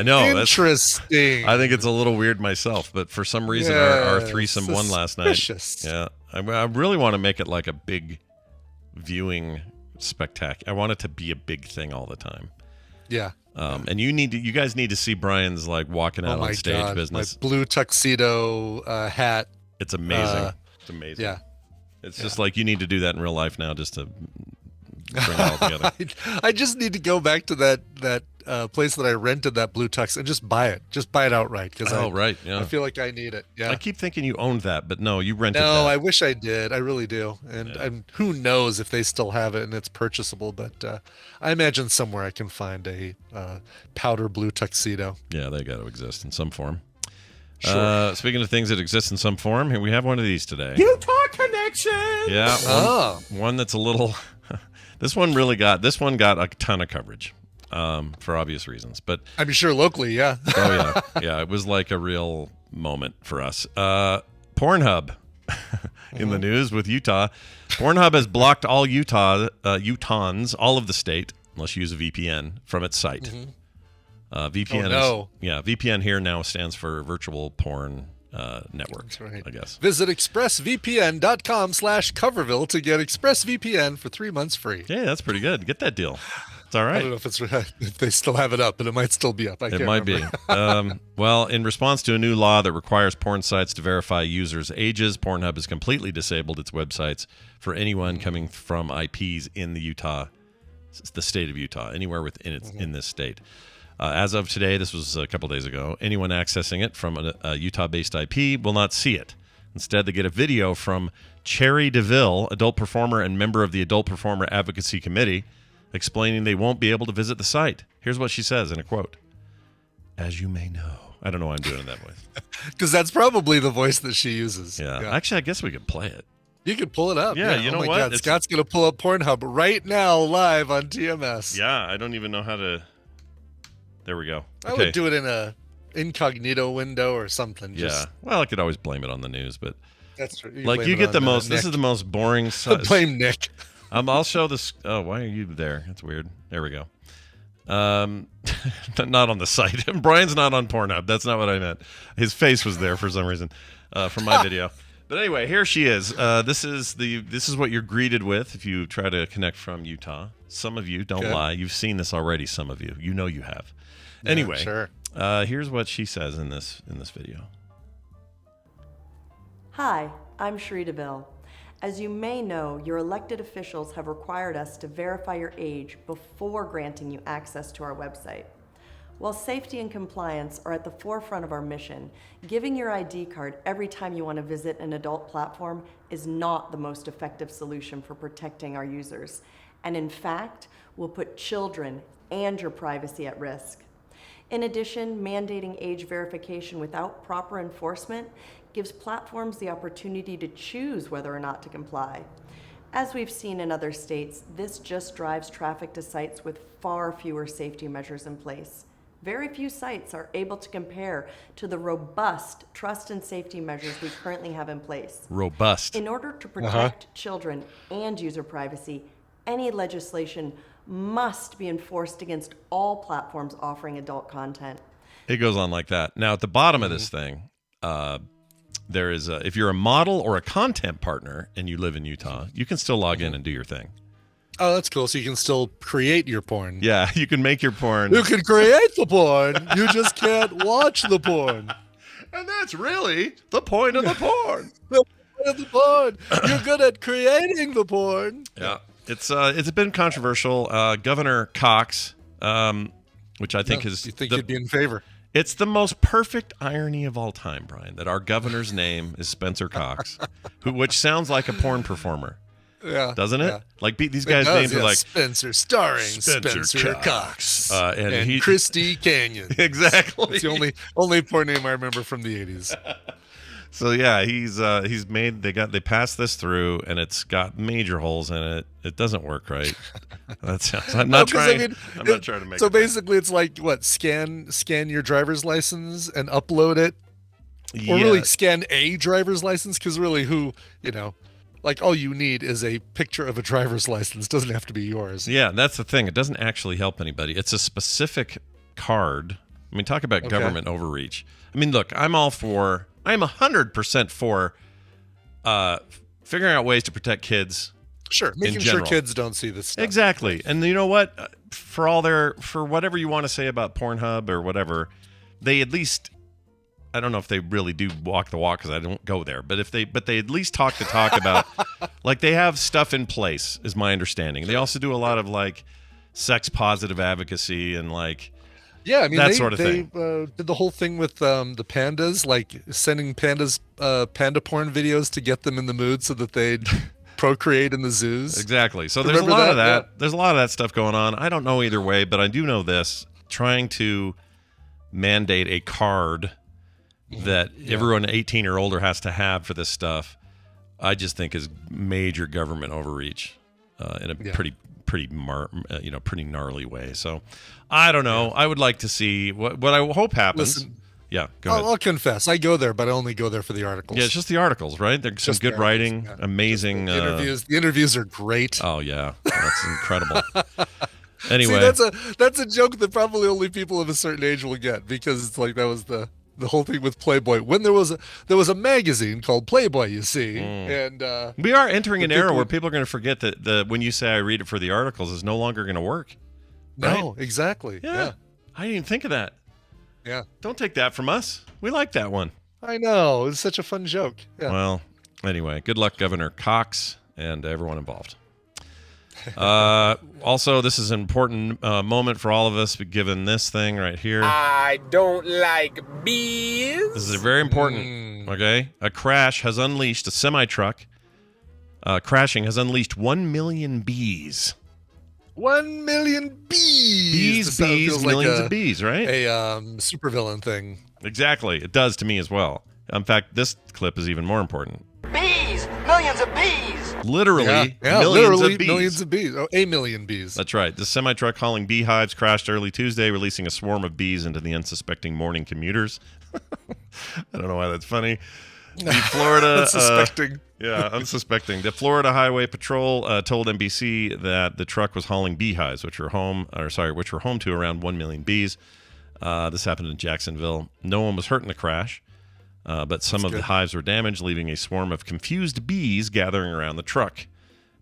No, that's. Interesting. I think it's a little weird myself, but for some reason our threesome won last night. Suspicious. Yeah, I really want to make it like a big viewing spectacular. I want it to be a big thing all the time. Yeah. And you guys need to see Brian's like walking out on stage business. My blue tuxedo hat. It's amazing. It's amazing. Yeah. It's just like you need to do that in real life now, just to bring it all together. I just need to go back to that place that I rented that blue tux and just buy it. Just buy it outright because right. Yeah. I feel like I need it. Yeah. I keep thinking you owned that, but no, you rented No, that. I wish I did. I really do. And who knows if they still have it and it's purchasable. But I imagine somewhere I can find a powder blue tuxedo. Yeah, they got to exist in some form. Sure. Speaking of things that exist in some form, here we have one of these today. Utah Connection! Yeah, one that's a little. This one got a ton of coverage, for obvious reasons. But I'm sure locally, yeah. oh yeah, it was like a real moment for us. Pornhub in the news with Utah. Pornhub has blocked all Utahns, all of the state, unless you use a VPN, from its site. VPN Oh, no. VPN here now stands for Virtual Porn Network. That's right. I guess. Visit expressvpn.com/Coverville to get ExpressVPN for 3 months free. Yeah, that's pretty good. Get that deal. It's all I right. don't know if they still have it up, but it might still be up. It might be. Well, in response to a new law that requires porn sites to verify users' ages, Pornhub has completely disabled its websites for anyone coming from IPs in the state of Utah, anywhere within in this state. As of today, this was a couple days ago, anyone accessing it from a Utah-based IP will not see it. Instead, they get a video from Cherry DeVille, adult performer and member of the Adult Performer Advocacy Committee, explaining they won't be able to visit the site. Here's what she says in a quote. As you may know. I don't know why I'm doing it that way. Because that's probably the voice that she uses. Yeah. Actually, I guess we could play it. You could pull it up. Yeah, you know oh my what? God. Scott's going to pull up Pornhub right now live on TMS. Yeah, I don't even know how to... There we go. I would do it in a incognito window or something. Yeah. Well, I could always blame it on the news, but... That's true. Like, you get the most... This is the most boring... Blame Nick. I'll show this... Oh, why are you there? That's weird. There we go. Not on the site. Brian's not on Pornhub. That's not what I meant. His face was there for some reason from my video. But anyway, here she is. This is what you're greeted with if you try to connect from Utah. Some of you, don't lie. You've seen this already, some of you. You know you have. Anyway, sure. Here's what she says in this video. Hi, I'm Sheree DeVille. As you may know, your elected officials have required us to verify your age before granting you access to our website. While safety and compliance are at the forefront of our mission, giving your ID card every time you want to visit an adult platform is not the most effective solution for protecting our users, and in fact, will put children and your privacy at risk. In addition, mandating age verification without proper enforcement gives platforms the opportunity to choose whether or not to comply. As we've seen in other states, this just drives traffic to sites with far fewer safety measures in place. Very few sites are able to compare to the robust trust and safety measures we currently have in place. Robust. In order to protect children and user privacy, any legislation must be enforced against all platforms offering adult content. It goes on like that. Now, at the bottom of this thing, there is if you're a model or a content partner and you live in Utah, you can still log in and do your thing. Oh, that's cool. So you can still create your porn. Yeah, you can make your porn. You can create the porn. You just can't watch the porn. And that's really the point of the porn. The point of the porn. You're good at creating the porn. Yeah. It's been controversial. Governor Cox, which I think is... You think you'd be in favor? It's the most perfect irony of all time, Brian, that our governor's name is Spencer Cox, which sounds like a porn performer. Yeah. Doesn't it? Yeah. Like these guys' names are like Spencer, starring Spencer Cox. And Christy Canyon. Exactly. It's the only porn name I remember from the 80s. So yeah, they passed this through, and it's got major holes in it. It doesn't work right. That sounds. I'm not trying to make. So basically, it's like what? Scan your driver's license and upload it, or really scan a driver's license, because really, like all you need is a picture of a driver's license. It doesn't have to be yours. Yeah, that's the thing. It doesn't actually help anybody. It's a specific card. I mean, talk about government overreach. I mean, look, I'm 100% for figuring out ways to protect kids. Sure, making sure kids don't see this stuff. Exactly. And you know what? For whatever you want to say about Pornhub or whatever, they at least, I don't know if they really do walk the walk because I don't go there, but they at least talk the talk about, like, they have stuff in place, is my understanding. They also do a lot of like sex positive advocacy and like. Yeah, I mean, that sort of thing. Did the whole thing with the pandas, like sending pandas panda porn videos to get them in the mood so that they'd procreate in the zoos. Exactly. So there's a lot of that. Yeah. There's a lot of that stuff going on. I don't know either way, but I do know this. Trying to mandate a card that everyone 18 or older has to have for this stuff, I just think is major government overreach in a pretty gnarly way. So I don't know. I would like to see what I hope happens. Listen, go ahead. I'll confess, I go there, but I only go there for the articles. Yeah, it's just the articles, right? There's some good writing, amazing interviews. The interviews are great. Oh yeah, that's incredible. Anyway, see, that's a joke that probably only people of a certain age will get, because it's like that was the whole thing with Playboy. When there was a magazine called Playboy, you see, and we are entering an era where people are going to forget that when you say I read it for the articles is no longer going to work. No, right? Exactly. Yeah, I didn't even think of that. Yeah, don't take that from us. We like that one. I know, it's such a fun joke. Yeah. Well, anyway, good luck, Governor Cox, and everyone involved. Also, this is an important moment for all of us, given this thing right here. I don't like bees. This is very important. Okay, a crash has unleashed a semi-truck. Crashing has unleashed 1 million bees. 1 million bees. Bees, millions of bees, right? A supervillain thing. Exactly, it does to me as well. In fact, this clip is even more important. Bees, millions of bees. Literally, millions of bees. Oh, a million bees. That's right. The semi-truck hauling beehives crashed early Tuesday, releasing a swarm of bees into the unsuspecting morning commuters. I don't know why that's funny. The Florida unsuspecting. Unsuspecting. The Florida Highway Patrol told NBC that the truck was hauling beehives, which were home to around 1 million bees. This happened in Jacksonville. No one was hurt in the crash. But some of the hives were damaged, leaving a swarm of confused bees gathering around the truck.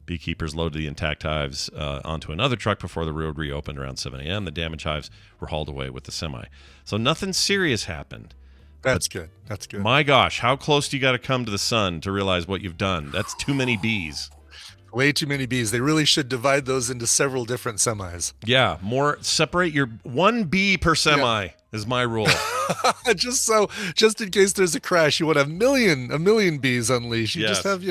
Beekeepers loaded the intact hives onto another truck before the road reopened around 7 a.m. The damaged hives were hauled away with the semi. So nothing serious happened. That's good. That's good. My gosh, how close do you got to come to the sun to realize what you've done? That's too many bees. Way too many bees. They really should divide those into several different semis. Yeah, separate your 1 bee per semi is my rule. just in case there's a crash, you would have a million bees unleashed. You just have,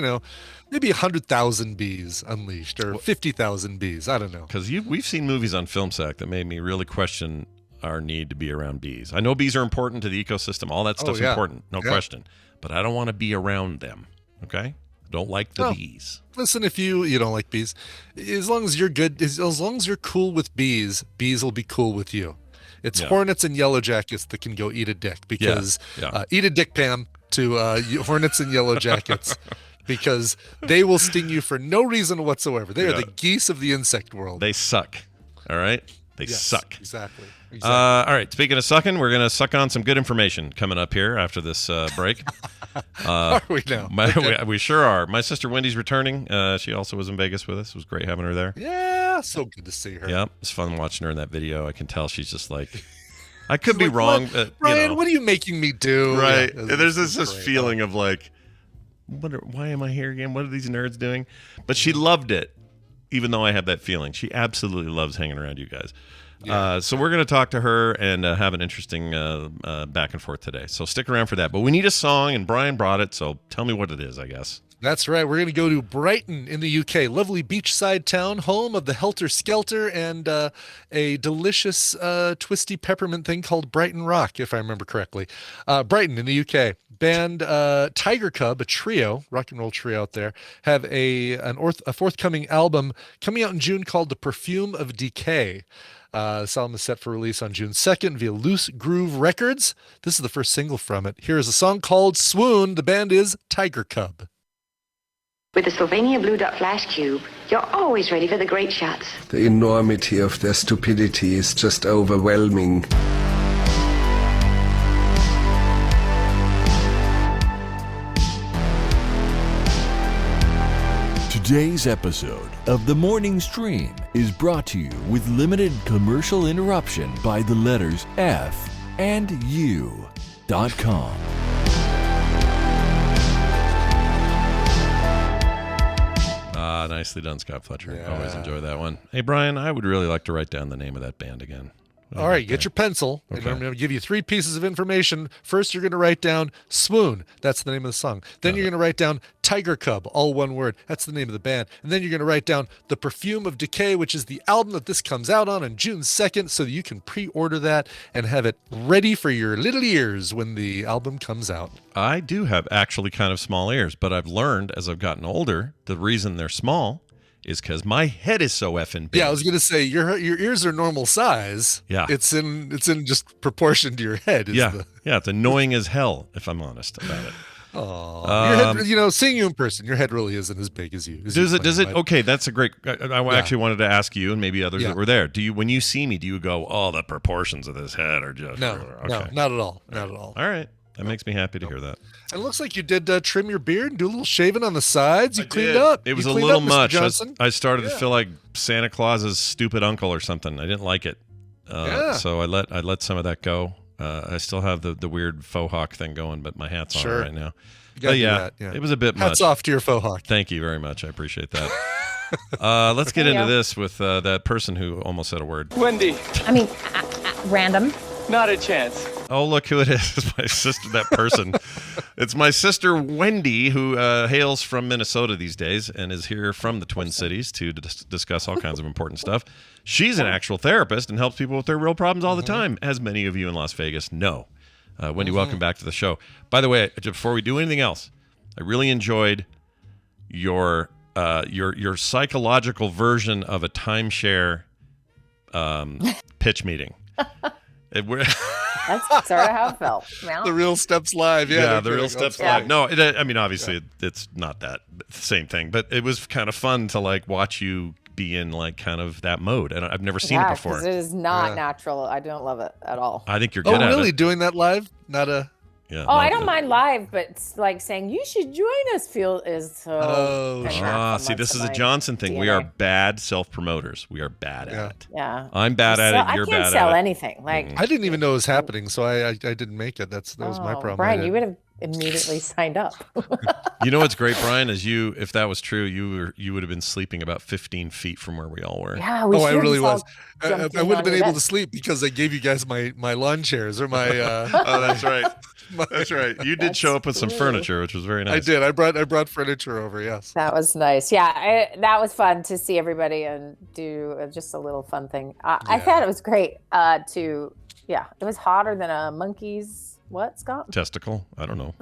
maybe 100,000 bees unleashed or 50,000 bees. I don't know. Because we've seen movies on FilmSack that made me really question our need to be around bees. I know bees are important to the ecosystem. All that stuff's important, no question. But I don't want to be around them. Okay. Don't like the bees. Listen, if you don't like bees, as long as you're good, as long as you're cool with bees, bees will be cool with you. It's hornets and yellow jackets that can go eat a dick, because eat a dick, Pam, to hornets and yellow jackets, because they will sting you for no reason whatsoever. They are the geese of the insect world. They suck. All right, they suck. Exactly. All right. Speaking of sucking, we're gonna suck on some good information coming up here after this break. Are we now? We sure are. My sister Wendy's returning. She also was in Vegas with us. It was great having her there. Yeah, so good to see her. Yep, it's fun watching her in that video. I can tell she's just like, I could be wrong. Brian, what are you making me do? Right. Yeah, There's this feeling of like, why am I here again? What are these nerds doing? But she loved it, even though I had that feeling. She absolutely loves hanging around you guys. Yeah. So we're going to talk to her and have an interesting back and forth today. So stick around for that. But we need a song, and Brian brought it, so tell me what it is, I guess. That's right. We're going to go to Brighton in the UK, lovely beachside town, home of the Helter Skelter and a delicious twisty peppermint thing called Brighton Rock, if I remember correctly. Brighton in the UK. Band Tiger Cub, a trio, rock and roll trio out there, have a forthcoming album coming out in June called The Perfume of Decay. This album is set for release on June 2nd via Loose Groove Records. This is the first single from it. Here is a song called Swoon. The band is Tiger Cub. With the Slovenia Blue Dot Flash Cube, you're always ready for the great shots. The enormity of their stupidity is just overwhelming. Today's episode of The Morning Stream is brought to you with limited commercial interruption by the letters F and U.com. Nicely done, Scott Fletcher. Yeah. Always enjoy that one. Hey, Brian, I would really like to write down the name of that band again. All right, get your pencil. Okay. And I'm going to give you 3 pieces of information. First, you're going to write down Swoon. That's the name of the song. Then you're going to write down Tiger Cub, all one word. That's the name of the band. And then you're going to write down The Perfume of Decay, which is the album that this comes out on June 2nd, so that you can pre-order that and have it ready for your little ears when the album comes out. I do have actually kind of small ears, but I've learned as I've gotten older, the reason they're small is because my head is so effing big. Yeah, I was gonna say your ears are normal size. Yeah, it's in just proportion to your head. Yeah, it's annoying as hell if I'm honest about it. Oh, your head, seeing you in person, your head really isn't as big as you. Does it? Okay, that's a great. I actually wanted to ask you and maybe others that were there. When you see me, do you go, "Oh, the proportions of this head are just"? No, not at all. Not at all. All right. That makes me happy to hear that. And it looks like you did trim your beard and do a little shaving on the sides. You cleaned up. It was a little much. I started to feel like Santa Claus's stupid uncle or something. I didn't like it. So I let some of that go. I still have the weird faux hawk thing going, but my hat's on right now. It was a bit much. Hats off to your faux hawk. Thank you very much. I appreciate that. Let's get into this with that person who almost said a word. Wendi. I mean, random. Not a chance. Oh, look who it is. It's my sister, that person. It's my sister, Wendi, who hails from Minnesota these days and is here from the Twin Cities to discuss all kinds of important stuff. She's an actual therapist and helps people with their real problems all the time, as many of you in Las Vegas know. Wendi, welcome back to the show. By the way, before we do anything else, I really enjoyed your psychological version of a timeshare pitch meeting. That's sort of how it felt. Well, the Real Steps Live. Yeah, the Real Steps Live. No, I mean, obviously, it's not that same thing, but it was kind of fun to watch you be in kind of that mode, and I've never seen it before. It is not natural. I don't love it at all. I think you're good at it. Oh, really? Doing that live? Not a... Yeah, I don't mind live, but it's like saying you should join us. Is so. See, this is a Johnson thing. DNA. We are bad self-promoters. We are bad at it. Yeah, I'm bad at it. You're bad at it. I can't sell anything. I didn't even know it was happening, so I didn't make it. That was my problem. Brian, you would have immediately signed up. You know what's great, Brian, is if that was true, you would have been sleeping about 15 feet from where we all were. Yeah, I really was. I would have been able to sleep because I gave you guys my lawn chairs or my. Oh, that's right. That's right. You did show up with some furniture, which was very nice. I did. I brought furniture over. Yes. That was nice. Yeah, that was fun to see everybody and do just a little fun thing. I thought it was great. It was hotter than a monkey's what, Scott? Testicle. I don't know.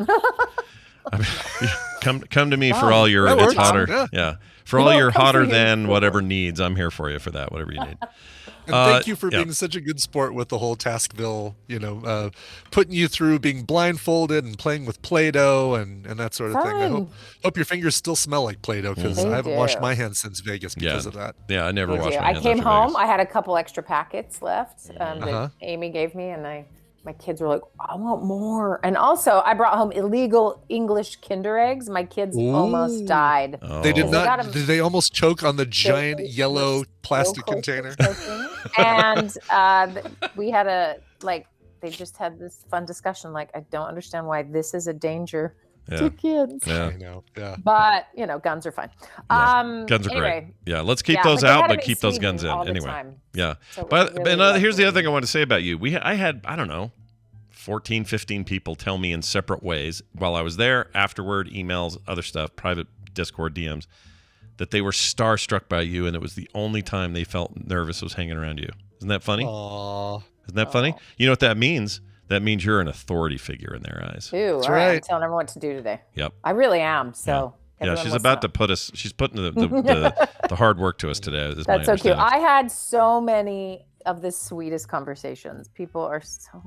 I mean, come to me for all your That it's works. hotter. Yeah. For all your Come for hotter you. than whatever needs, I'm here for you for that. Whatever you need. And thank you for yeah. being such a good sport with the whole Taskville, putting you through being blindfolded and playing with Play-Doh and that sort of thing. I hope your fingers still smell like Play-Doh because They I haven't do. washed my hands since Vegas because Yeah. of that. Yeah, I never washed my I hands. came after home. Vegas. I had a couple extra packets left Uh-huh. that Amy gave me, and my kids were like, I want more. And also, I brought home illegal English Kinder eggs. My kids almost died. Oh. They did They not. got 'em- Did they almost choke on the giant were yellow plastic so close to container? choking. And we had they just had this fun discussion. Like, I don't understand why this is a danger to kids. Yeah. I know. Yeah. But, guns are fine. Guns are great. Anyway, Yeah, let's keep yeah, those but they out, had 'em but in keep those Sweden guns in all the anyway. time. Yeah. So it But was really here's the lovely. other thing I want to say about you. I had, I don't know, 14, 15 people tell me in separate ways while I was there, afterward, emails, other stuff, private Discord DMs, that they were starstruck by you, and it was the only time they felt nervous was hanging around you. Isn't that funny? Aww. Isn't that funny? You know what that means? That means you're an authority figure in their eyes. Ooh, all right. I'm telling everyone what to do today. Yep. I really am. So Yeah, everyone she's listen about up. to put us. She's putting the hard work to us today. Is my That's so cute. understanding. I had so many of the sweetest conversations. People are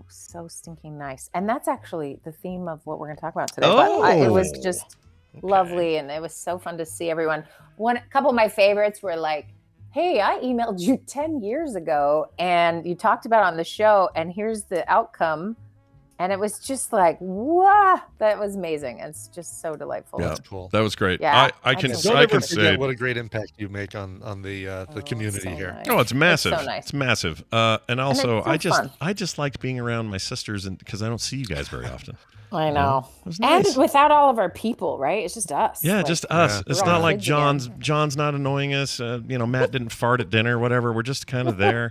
so stinking nice, and that's actually the theme of what we're going to talk about today. It was just lovely, and it was so fun to see everyone. A couple of my favorites were like, "Hey, I emailed you 10 years ago, and you talked about it on the show, and here's the outcome." And it was just like, wow, that was amazing. It's just so delightful. Yeah, That's cool. That was great. Yeah, I can Don't I ever can forget say what a great impact you make on the community so here. nice. no, it's massive. It's so nice. It's massive. And also, it's so fun. I just liked being around my sisters and because I don't see you guys very often. I know. It was nice. And without all of our people, right? It's just us. Yeah, Like, just us. Yeah. It's We're not all like kids again. John's not annoying us. Matt didn't fart at dinner, whatever. We're just kind of there.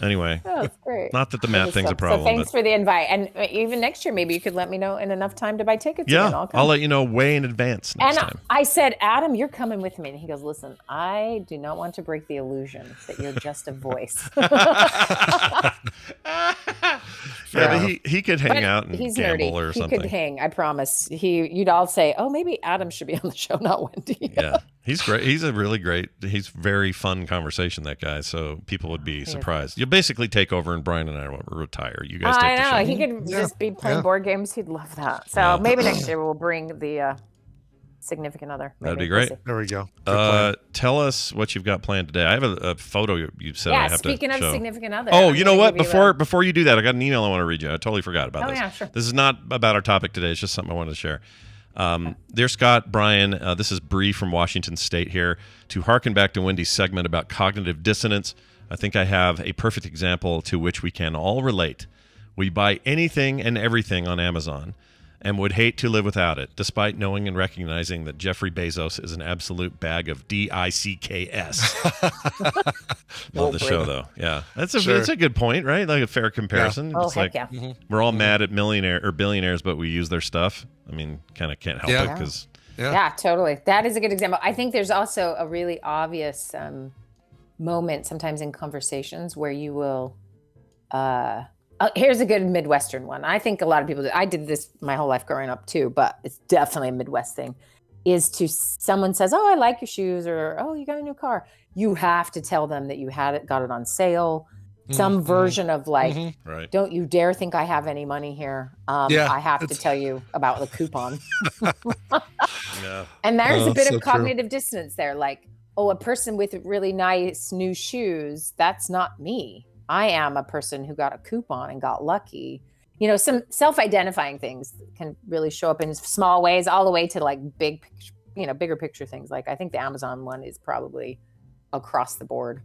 Anyway, Oh, that's great. not that the Matt thing's So a problem. thanks but for the invite. And even next year, maybe you could let me know in enough time to buy tickets. yeah, again. I'll come. I'll let you know way in advance next And time. I said, Adam, you're coming with me. And he goes, listen, I do not want to break the illusion that you're just a voice. Yeah, but he could hang But out and he's gamble nerdy. or He something. could hang, I promise. You'd all say, oh, maybe Adam should be on the show, not Wendi. Yeah, he's great. He's a really great. He's very fun conversation. That guy. So people would be surprised. You'll basically take over, and Brian and I will retire. You guys take I the know. show. He could just be playing board games. He'd love that. So maybe next year we'll bring the significant other. That'd be Maybe. We'll great. see. There we go. Tell us what you've got planned today. I have a photo you said I Yeah, have to speaking of show. significant other. Oh, I'm you know gonna what? give you Before you do that, I got an email I want to read you. I totally forgot about Oh, this. yeah, sure. This is not about our topic today. It's just something I wanted to share. Dear Scott, Brian, this is Bree from Washington State here. To harken back to Wendy's segment about cognitive dissonance, I think I have a perfect example to which we can all relate. We buy anything and everything on Amazon and would hate to live without it, despite knowing and recognizing that Jeffrey Bezos is an absolute bag of DICKS. Love the show, though. Yeah, that's a good point, right? Like a fair comparison. Oh, It's heck like yeah. we're all mad at billionaires, but we use their stuff. I mean, kind of can't help it because Yeah, totally. That is a good example. I think there's also a really obvious moment sometimes in conversations where you will. Here's a good Midwestern one. I think a lot of people do. I did this my whole life growing up too, but it's definitely a Midwest thing. Is to someone says, "Oh, I like your shoes," or "Oh, you got a new car." You have to tell them that you got it on sale. Some version of like, right. Don't you dare think I have any money here. I have to tell you about the coupon. Yeah. And there's a bit so of true. cognitive dissonance there. Like, oh, a person with really nice new shoes, that's not me. I am a person who got a coupon and got lucky. Some self-identifying things can really show up in small ways, all the way to like bigger picture things. Like I think the Amazon one is probably across the board,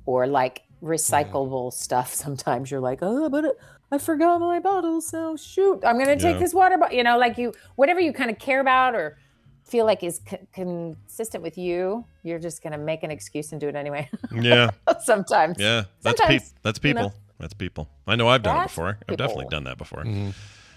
or like recyclable stuff. Sometimes you're like, oh, but I forgot my bottle, so shoot, I'm going to take this water bottle. Like whatever you kind of care about or feel like is consistent with you, you're just going to make an excuse and do it anyway. Yeah. Sometimes. Yeah. That's people. That's people. I know I've done it before. I've definitely done that before.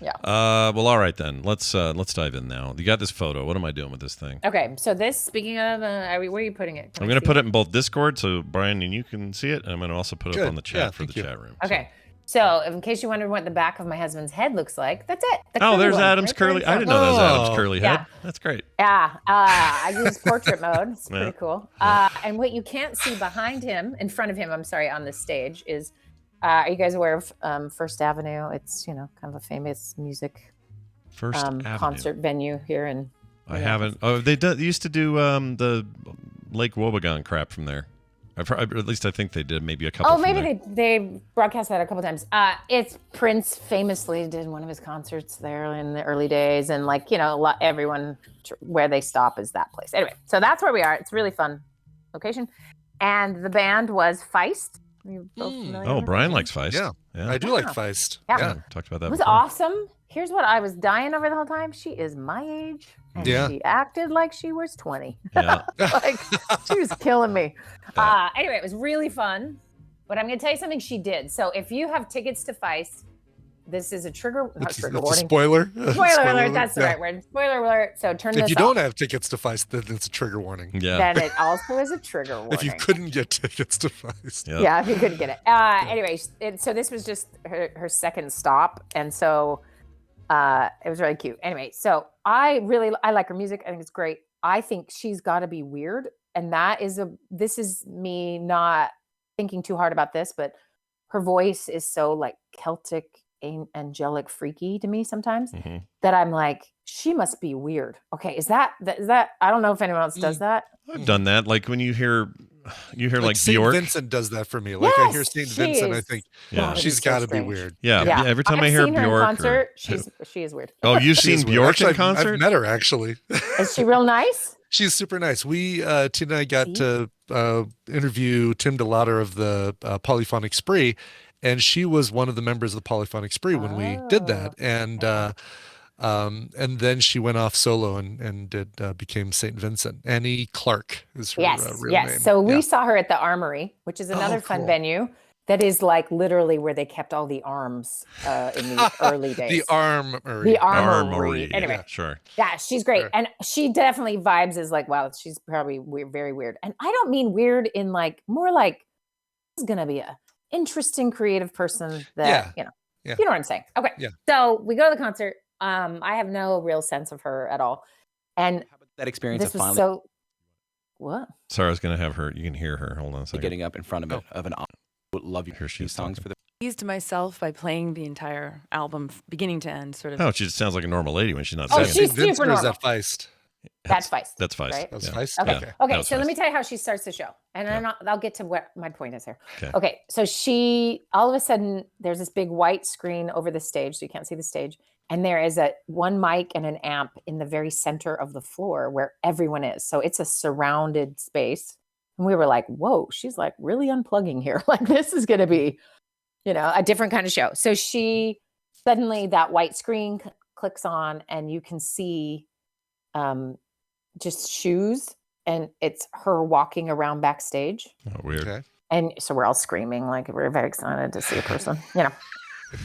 Yeah. Well, all right then. Let's dive in now. You got this photo. What am I doing with this thing? Okay. So speaking of, where are you putting it? I'm going to put it in both Discord so Brian and you can see it, and I'm going to also put it up on the chat for the chat room. Okay. So, in case you wondered what the back of my husband's head looks like, that's it. The Oh, curly there's one, Adam's right there in curly. I front. didn't know that was Adam's Oh. curly Yeah. head. That's great. Yeah, I use portrait mode. It's Yeah. pretty cool. And what you can't see behind him, in front of him, I'm sorry, on the stage is, are you guys aware of First Avenue? It's, kind of a famous music First Avenue. concert venue here in. I haven't. Oh, they used to do the Lake Wobegon crap from there. Or at least I think they did maybe a couple. Oh, from maybe there. they broadcast that a couple times. It's Prince famously did one of his concerts there in the early days, and everyone where they stop is that place. Anyway, so that's where we are. It's a really fun location, and the band was Feist. Are you both familiar Oh, with Brian it? likes Feist. Yeah, I do like Feist. Yeah. Yeah. Talked about that. It was before. awesome. Here's what I was dying over the whole time. She is my age. And Yeah. she acted like she was 20. Yeah. She was killing me. Anyway, it was really fun. But I'm going to tell you something she did. So if you have tickets to Feist, this is a trigger It's a warning. spoiler. Spoiler alert. That's the Yeah. right word. Spoiler alert. So turn this If you off. don't have tickets to Feist, then it's a trigger warning. Yeah. Then it also is a trigger warning. If you couldn't get tickets to Feist. Yeah, if you couldn't get it. Anyway, so this was just her second stop. And so it was really cute. Anyway, so I like her music. I think it's great. I think she's got to be weird. And this is me not thinking too hard about this, but her voice is so like Celtic, angelic, freaky to me sometimes that I'm like, she must be weird. Okay, is that? I don't know if anyone else does that. I've done that. Like when you hear like Saint Bjork. Vincent does that for me. Like I hear Saint Vincent, I think she's so got to be strange. weird. Yeah. Every time I hear seen her Bjork. in concert, she is weird. Oh, you've She is seen weird. Bjork Actually, in concert? I've met her actually. Is she real nice? She's super nice. We Tina and I got to interview Tim DeLauder of the Polyphonic Spree, and she was one of the members of the Polyphonic Spree when we did that. And then she went off solo and became Saint Vincent. Annie Clark is her real name. So we Yeah. saw her at the Armory, which is another fun cool. venue that is like literally where they kept all the arms in the early days. The Armory. The Armory. Anyway, Yeah, sure. yeah, she's great. Sure. And she definitely vibes as like, wow, she's probably very weird. And I don't mean weird in like, more like, this is going to be a interesting creative person that, you know what I'm saying? Okay. Yeah. So we go to the concert. I have no real sense of her at all. And How about that experience this of was finally what? Sorry, I was going to have her. You can hear her. Hold on a second. getting up in front of an would love you Here she is songs talking. for the Eased myself by playing the entire album beginning to end, sort of. Oh, she just sounds like a normal lady when she's not Oh, singing. she's Vincent super or is normal. that Feist? That's Feist. That's Feist. Right? That's Yeah. Feist? Okay. Yeah, Okay. that was So let Feist. me tell you how she starts the show, and then I'll get to what my point is here. Okay. Okay. So she, all of a sudden, there's this big white screen over the stage, so you can't see the stage, and there is one mic and an amp in the very center of the floor where everyone is. So it's a surrounded space, and we were like, "Whoa, she's like really unplugging here. Like this is going to be, a different kind of show." So she suddenly that white screen clicks on, and you can see just shoes, and it's her walking around backstage. Oh, weird. Okay. And so we're all screaming, like we're very excited to see a person,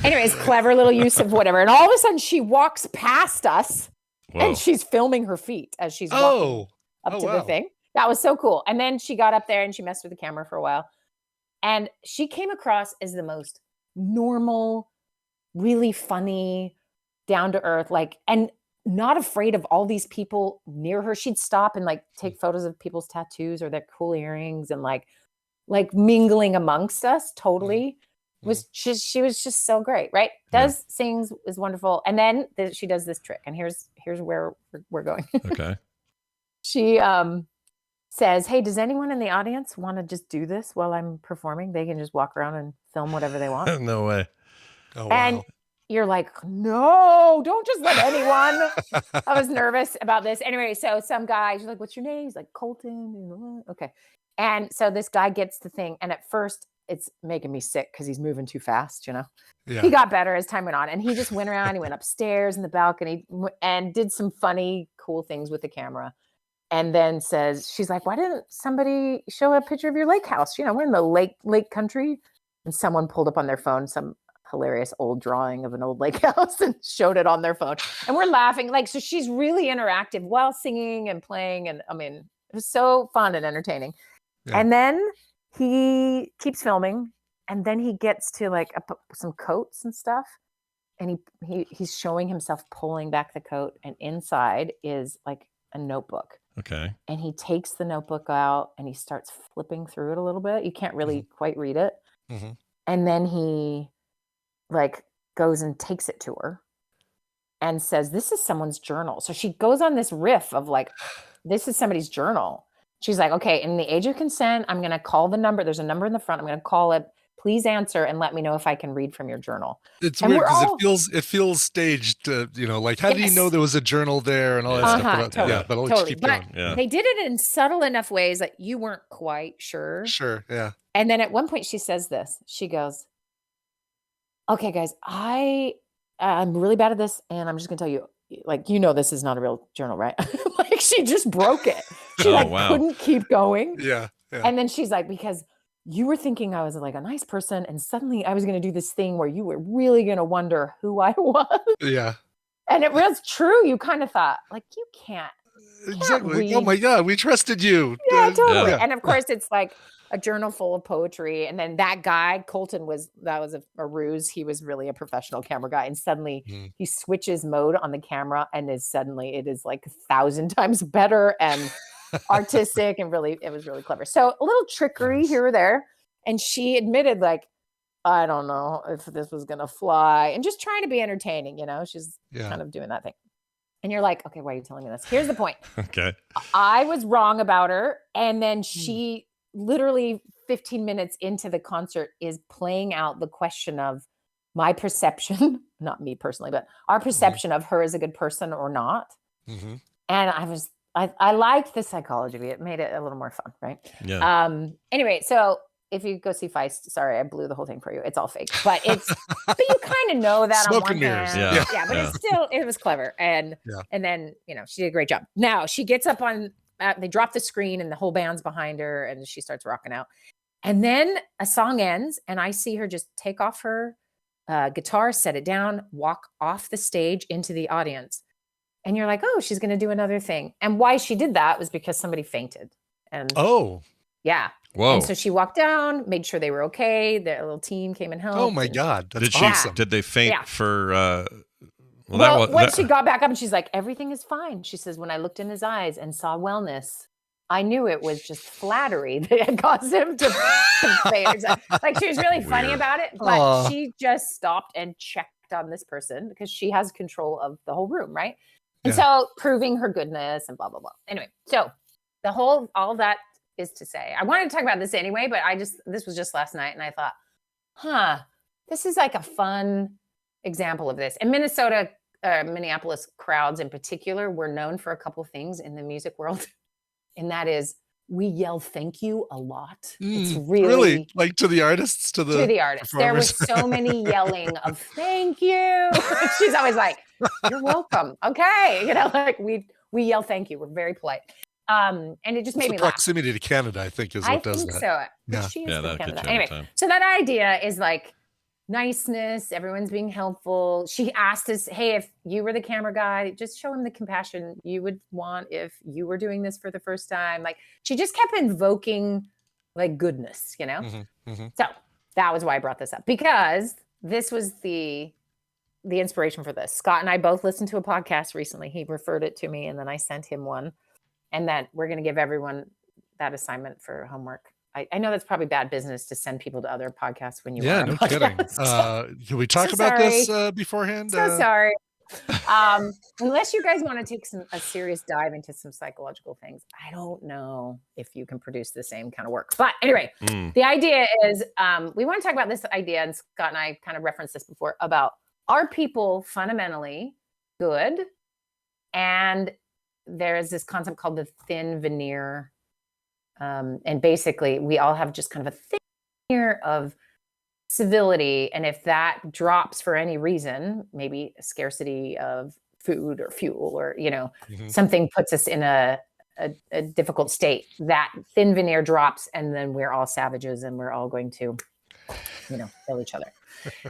Anyways, clever little use of whatever. And all of a sudden she walks past us Whoa. and she's filming her feet as she's walking up to the wow. thing. That was so cool. And then she got up there and she messed with the camera for a while. And she came across as the most normal, really funny, down to earth, and not afraid of all these people near her. She'd stop and take photos of people's tattoos or their cool earrings and like mingling amongst us totally. She was just so great, right? Sings, is wonderful. And then she does this trick, and here's where we're going. Okay. She says, "Hey, does anyone in the audience want to just do this while I'm performing? They can just walk around and film whatever they want." No way. Oh, And wow. you're like, "No, don't just let anyone." I was nervous about this. Anyway, so some guy, she's like, "What's your name?" He's like, "Colton." Okay. And so this guy gets the thing. And at first it's making me sick because he's moving too fast, Yeah. He got better as time went on. And he just went around, he went upstairs in the balcony and did some funny, cool things with the camera. And then she's like, "Why didn't somebody show a picture of your lake house? We're in the lake country." And someone pulled up on their phone some hilarious old drawing of an old lake house and showed it on their phone. And we're laughing. So she's really interactive while singing and playing. And I mean, it was so fun and entertaining. Yeah. And then he keeps filming And then he gets to like some coats and stuff. And he's showing himself pulling back the coat. And inside is like a notebook. Okay. And he takes the notebook out and he starts flipping through it a little bit. You can't really quite read it. Mm-hmm. And then he like goes and takes it to her and says, this is someone's journal. So she goes on this riff of like, this is somebody's journal. She's like, okay, in the age of consent, I'm going to call the number. There's a number in the front. I'm going to call it. Please answer and let me know if I can read from your journal. It's and weird because it feels staged. Like how do you know there was a journal there and all that stuff? But, totally, yeah, but I'll keep going. Yeah. They did it in subtle enough ways that you weren't quite sure. Sure, yeah. And then at one point she says this. She goes, "Okay, guys, I'm really bad at this, and I'm just gonna tell you, like, this is not a real journal, right?" Like she just broke it. She couldn't keep going. Yeah. And then she's like, because you were thinking I was like a nice person, and suddenly I was going to do this thing where you were really going to wonder who I was. Yeah. And it was true. You kind of thought, like, you can't. Exactly. Read. Oh my God, we trusted you. Yeah, totally. Yeah. And of course, it's like a journal full of poetry. And then that guy, Colton, was a ruse. He was really a professional camera guy. And suddenly he switches mode on the camera, and it is like 1,000 times better and artistic, and it was really clever. So a little trickery here or there. And she admitted, like, I don't know if this was going to fly, and just trying to be entertaining, she's kind of doing that thing. And you're like, okay, why are you telling me this? Here's the point. Okay. I was wrong about her. And then she literally 15 minutes into the concert is playing out the question of my perception, not me personally, but our perception of her as a good person or not. Mm-hmm. And I liked the psychology of it. It made it a little more fun, right? Yeah. Anyway, so if you go see Feist, sorry, I blew the whole thing for you. It's all fake, but but you kind of know that Smoke on one and mirrors. hand. Yeah, but it was clever. And then, she did a great job. Now she gets up on, they drop the screen and the whole band's behind her and she starts rocking out. And then a song ends and I see her just take off her guitar, set it down, walk off the stage into the audience. And you're like, oh, she's going to do another thing. And why she did that was because somebody fainted. And yeah. Whoa. And so she walked down, made sure they were okay. Their little team came and helped. Oh my God. That's awesome. Did they faint for, once she got back up and she's like, everything is fine. She says, when I looked in his eyes and saw wellness, I knew it was just flattery that had caused him to faint. Like she was really funny about it, but she just stopped and checked on this person because she has control of the whole room, right? And so proving her goodness and blah, blah, blah. Anyway, so all that is to say, I wanted to talk about this anyway, but this was just last night and I thought, this is like a fun example of this. And Minneapolis crowds in particular were known for a couple things in the music world. And that is, we yell thank you a lot. It's really like to the artists, to the artists. There was so many yelling of thank you. She's always like, you're welcome. Okay. Like we yell thank you. We're very polite. And it just made me laugh. Proximity to Canada, I think, is what does that. So. Yeah. She is from Canada. Anyway, so that idea is like niceness, everyone's being helpful. She asked us, hey, if you were the camera guy, just show him the compassion you would want if you were doing this for the first time. Like she just kept invoking like goodness, So that was why I brought this up, because this was the inspiration for this. Scott and I both listened to a podcast recently. He referred it to me and then I sent him one, and that we're going to give everyone that assignment for homework. I know that's probably bad business to send people to other podcasts when you want no kidding. Can we talk about this beforehand? So sorry. Unless you guys want to take a serious dive into some psychological things, I don't know if you can produce the same kind of work. But anyway, the idea is we want to talk about this idea, and Scott and I kind of referenced this before, about are people fundamentally good? And there's this concept called the thin veneer. And basically we all have just kind of a thin veneer of civility. And if that drops for any reason, maybe a scarcity of food or fuel, or, something puts us in a difficult state, that thin veneer drops, and then we're all savages and we're all going to, kill each other.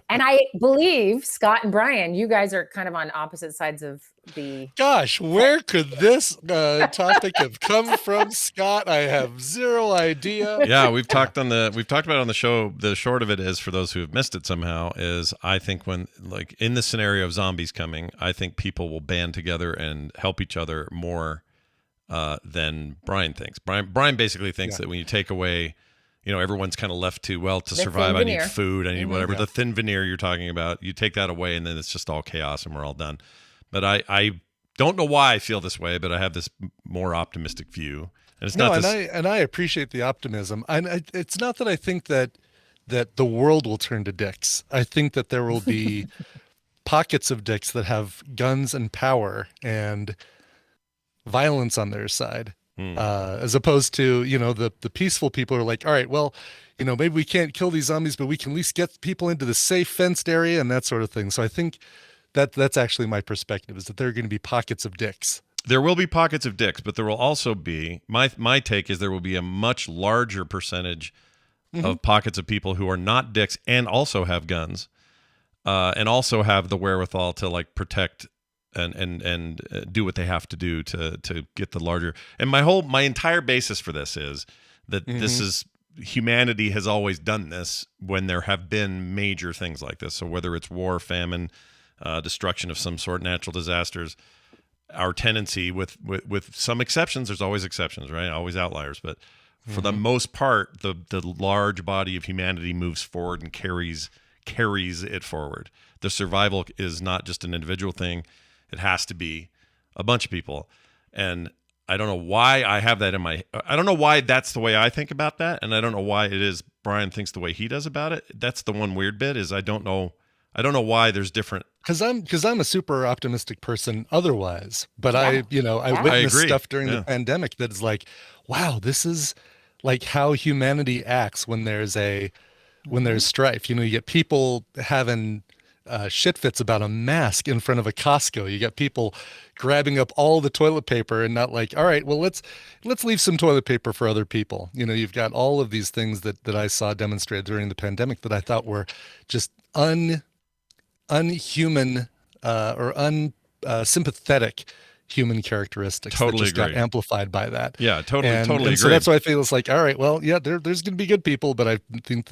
And I believe Scott and Brian, you guys are kind of on opposite sides of the. Gosh, where could this topic have come from, Scott? I have zero idea. Yeah, we've talked about it on the show. The short of it is, for those who have missed it somehow, is I think when, like, in the scenario of zombies coming, I think people will band together and help each other more than Brian thinks. Brian basically thinks that when you take away, everyone's kind of left to, well, to The survive, thin I need veneer. food, I need whatever. Yeah. The thin veneer you're talking about, you take that away and then it's just all chaos and we're all done. But I don't know why I feel this way, but I have this more optimistic view. And it's not this. And I appreciate the optimism. It's not that I think that the world will turn to dicks. I think that there will be pockets of dicks that have guns and power and violence on their side, as opposed to, the peaceful people are like, all right, well, maybe we can't kill these zombies, but we can at least get people into the safe fenced area and that sort of thing. So I think that's actually my perspective, is that there are going to be pockets of dicks. There will be pockets of dicks, but there will also be, my take is there will be a much larger percentage of pockets of people who are not dicks and also have guns, and also have the wherewithal to, like, protect and do what they have to do to get the larger. And my entire basis for this is that this is, humanity has always done this when there have been major things like this. So whether it's war, famine, destruction of some sort, natural disasters, our tendency, with some exceptions, there's always exceptions, right? Always outliers, but for the most part, the large body of humanity moves forward and carries it forward. The survival is not just an individual thing. It has to be a bunch of people. And I don't know why I have that I don't know why that's the way I think about that. And I don't know why it is Brian thinks the way he does about it. That's the one weird bit, is I don't know why there's different. Because I'm a super optimistic person otherwise, but I I witnessed agree. stuff during the pandemic that is like, wow, this is like how humanity acts when there's strife. You get people having shit fits about a mask in front of a Costco. You got people grabbing up all the toilet paper and not like, all right, well, let's leave some toilet paper for other people. You've got all of these things that I saw demonstrated during the pandemic that I thought were just unhuman or unsympathetic human characteristics Totally that just agree. got amplified by that. Yeah, totally And agree. so that's why I feel it's like, all right, well, yeah, there's going to be good people, but I think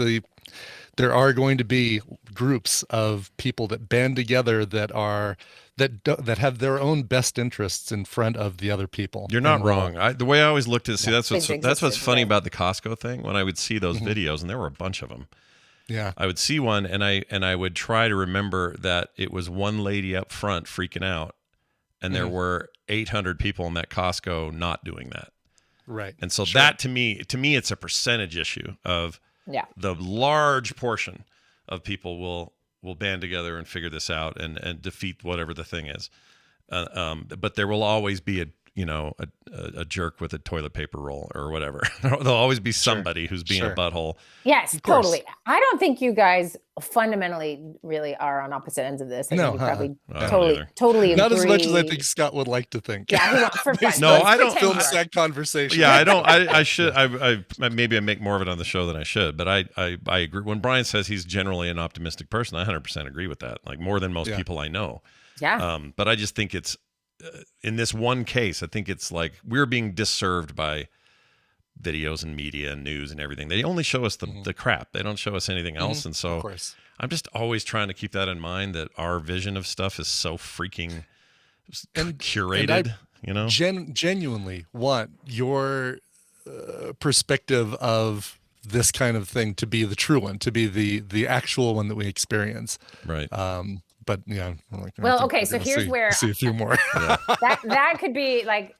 there are going to be groups of people that band together that have their own best interests in front of the other people. You're not wrong. The way I always looked at that's what's funny yeah. about the Costco thing. When I would see those videos, and there were a bunch of them. Yeah, I would see one, and I would try to remember that it was one lady up front freaking out, and there were 800 people in that Costco not doing that. Right. And so that to me, it's a percentage issue of the large portion of people will band together and figure this out and defeat whatever the thing is. But there will always be a jerk with a toilet paper roll or whatever. There'll always be somebody who's being a butthole. Yes, totally. I don't think you guys fundamentally really are on opposite ends of this. I think you probably totally agree. Not as much as I think Scott would like to think. Yeah, for fun. No, I don't film that conversation. Yeah, I don't. I should. Maybe I make more of it on the show than I should. But I agree. When Brian says he's generally an optimistic person, I 100% agree with that. Like more than most people I know. Yeah. But I just think it's in this one case. I think it's like we're being disserved by videos and media and news and everything. They only show us the crap. They don't show us anything else. And so I'm just always trying to keep that in mind, that our vision of stuff is so freaking curated. Genuinely want your perspective of this kind of thing to be the true one, to be the actual one that we experience. Right. But yeah. So here's where see a few more. that could be like,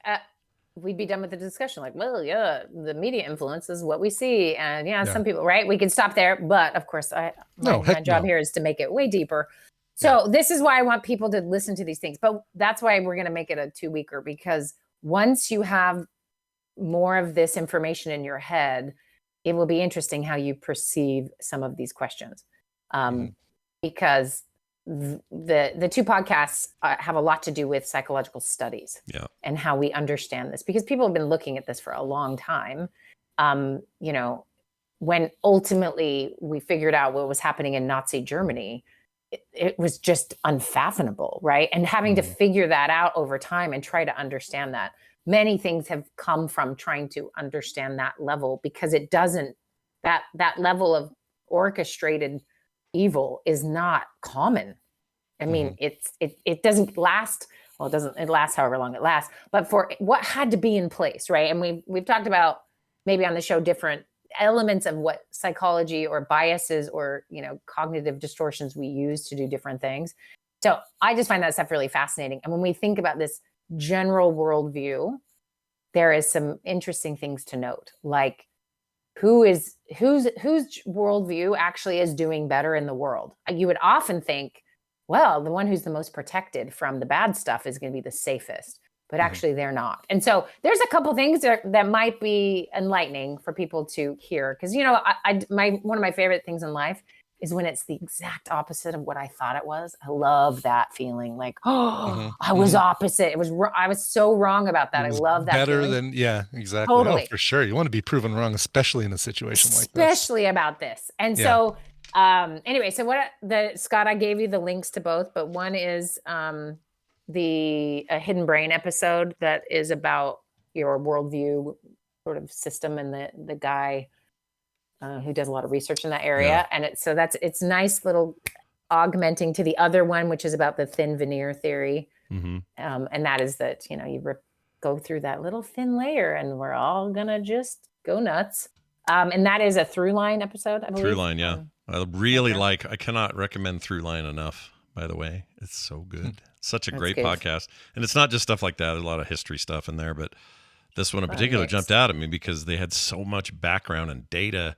we'd be done with the discussion. Like, well, yeah, the media influences what we see. And some people, right? We can stop there. But of course, my job here is to make it way deeper. So this is why I want people to listen to these things. But that's why we're going to make it a 2-weeker, because once you have more of this information in your head, it will be interesting how you perceive some of these questions. Because the 2 podcasts have a lot to do with psychological studies and how we understand this, because people have been looking at this for a long time. when ultimately we figured out what was happening in Nazi Germany, it was just unfathomable, right? And having to figure that out over time and try to understand that. Many things have come from trying to understand that level, because it doesn't, that level of orchestrated evil is not common. I mean, it doesn't last. Well, it lasts however long it lasts, but for what had to be in place, right? And we've talked about maybe on the show different elements of what psychology or biases or, cognitive distortions we use to do different things. So I just find that stuff really fascinating. And when we think about this general worldview, there is some interesting things to note, like whose worldview actually is doing better in the world. You would often think, well, the one who's the most protected from the bad stuff is going to be the safest, but actually they're not. And so there's a couple things that might be enlightening for people to hear. Because, one of my favorite things in life is when it's the exact opposite of what I thought it was. I love that feeling, like, I was opposite. I was so wrong about that. I love that better feeling. than exactly. Totally. Oh, for sure. You want to be proven wrong, especially in a situation like this. Especially about this. And so anyway, so Scott, I gave you the links to both, but one is the Hidden Brain episode that is about your worldview sort of system, and the guy who does a lot of research in that area. And it's nice little augmenting to the other one, which is about the thin veneer theory. And that is that, you go through that little thin layer and we're all gonna just go nuts. And that is a Throughline episode, I believe. Throughline, yeah. I really I cannot recommend Throughline enough, by the way. It's so good. Such a great podcast. And it's not just stuff like that. There's a lot of history stuff in there, but this one in particular jumped out at me because they had so much background and data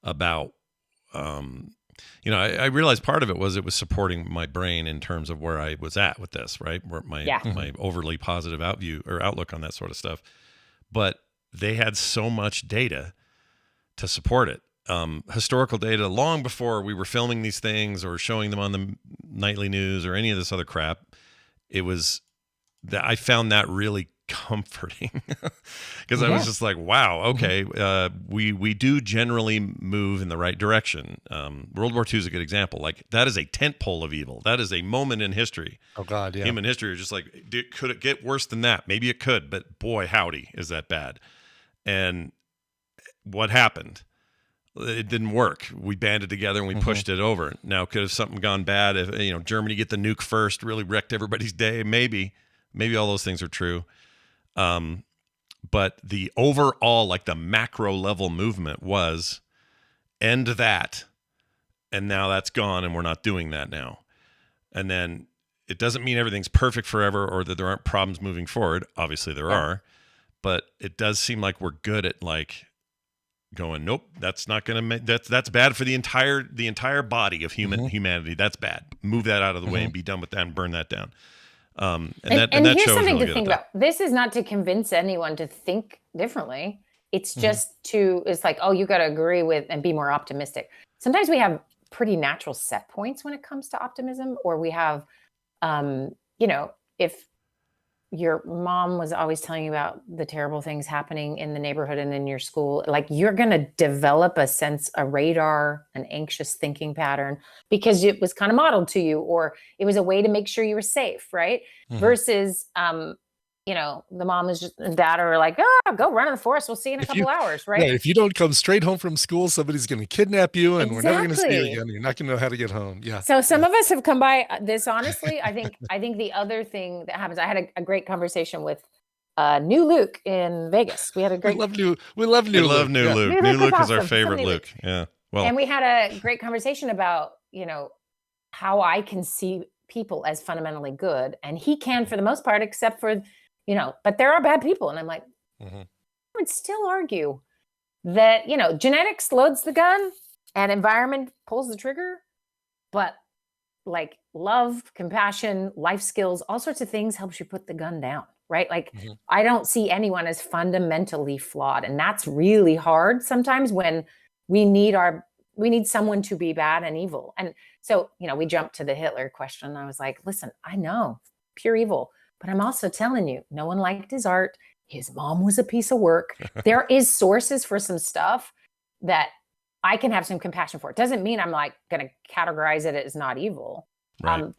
about, I realized part of it was supporting my brain in terms of where I was at with this, right? Where my overly positive outlook on that sort of stuff. But they had so much data to support it. Historical data long before we were filming these things or showing them on the nightly news or any of this other crap. It was that I found that really comforting because I was just like, wow, okay, we do generally move in the right direction. World War II is a good example. Like, that is a tentpole of evil. That is a moment in history. Oh God, yeah. Human history is just like, could it get worse than that? Maybe it could, but boy, howdy, is that bad. And what happened? It didn't work. We banded together and we pushed it over. Now, could have something gone bad if Germany get the nuke first, really wrecked everybody's day? Maybe all those things are true. But the overall, like the macro level movement was end that, and now that's gone, and we're not doing that now. And then it doesn't mean everything's perfect forever or that there aren't problems moving forward. Obviously there are, but it does seem like we're good at like going, nope, that's not going to make that's bad for the entire body of humanity. That's bad. Move that out of the way and be done with that and burn that down. And that here's show something really to think about. This is not to convince anyone to think differently. It's just it's like, oh, you got to agree with and be more optimistic. Sometimes we have pretty natural set points when it comes to optimism, or we have, if your mom was always telling you about the terrible things happening in the neighborhood and in your school, like, you're going to develop a radar, an anxious thinking pattern, because it was kind of modeled to you, or it was a way to make sure you were safe, right? Versus, the mom and dad are like, go run in the forest. We'll see you in a couple hours, right? Yeah, if you don't come straight home from school, somebody's going to kidnap you, and we're never going to see you again. You're not going to know how to get home. Yeah. So some of us have come by this. Honestly, I think the other thing that happens. I had a great conversation with New Luke in Vegas. We had a great. We love New Luke. New Luke. New Luke is our awesome. favorite Luke. Yeah. Well, and we had a great conversation about how I can see people as fundamentally good, and he can for the most part, except for. But there are bad people. And I'm like, I would still argue that, genetics loads the gun and environment pulls the trigger. But like love, compassion, life skills, all sorts of things helps you put the gun down, right? Like, I don't see anyone as fundamentally flawed. And that's really hard sometimes when we need someone to be bad and evil. And so, we jumped to the Hitler question. I was like, listen, I know, pure evil. But I'm also telling you, no one liked his art. His mom was a piece of work. There is sources for some stuff that I can have some compassion for. It doesn't mean I'm like going to categorize it as not evil. Right.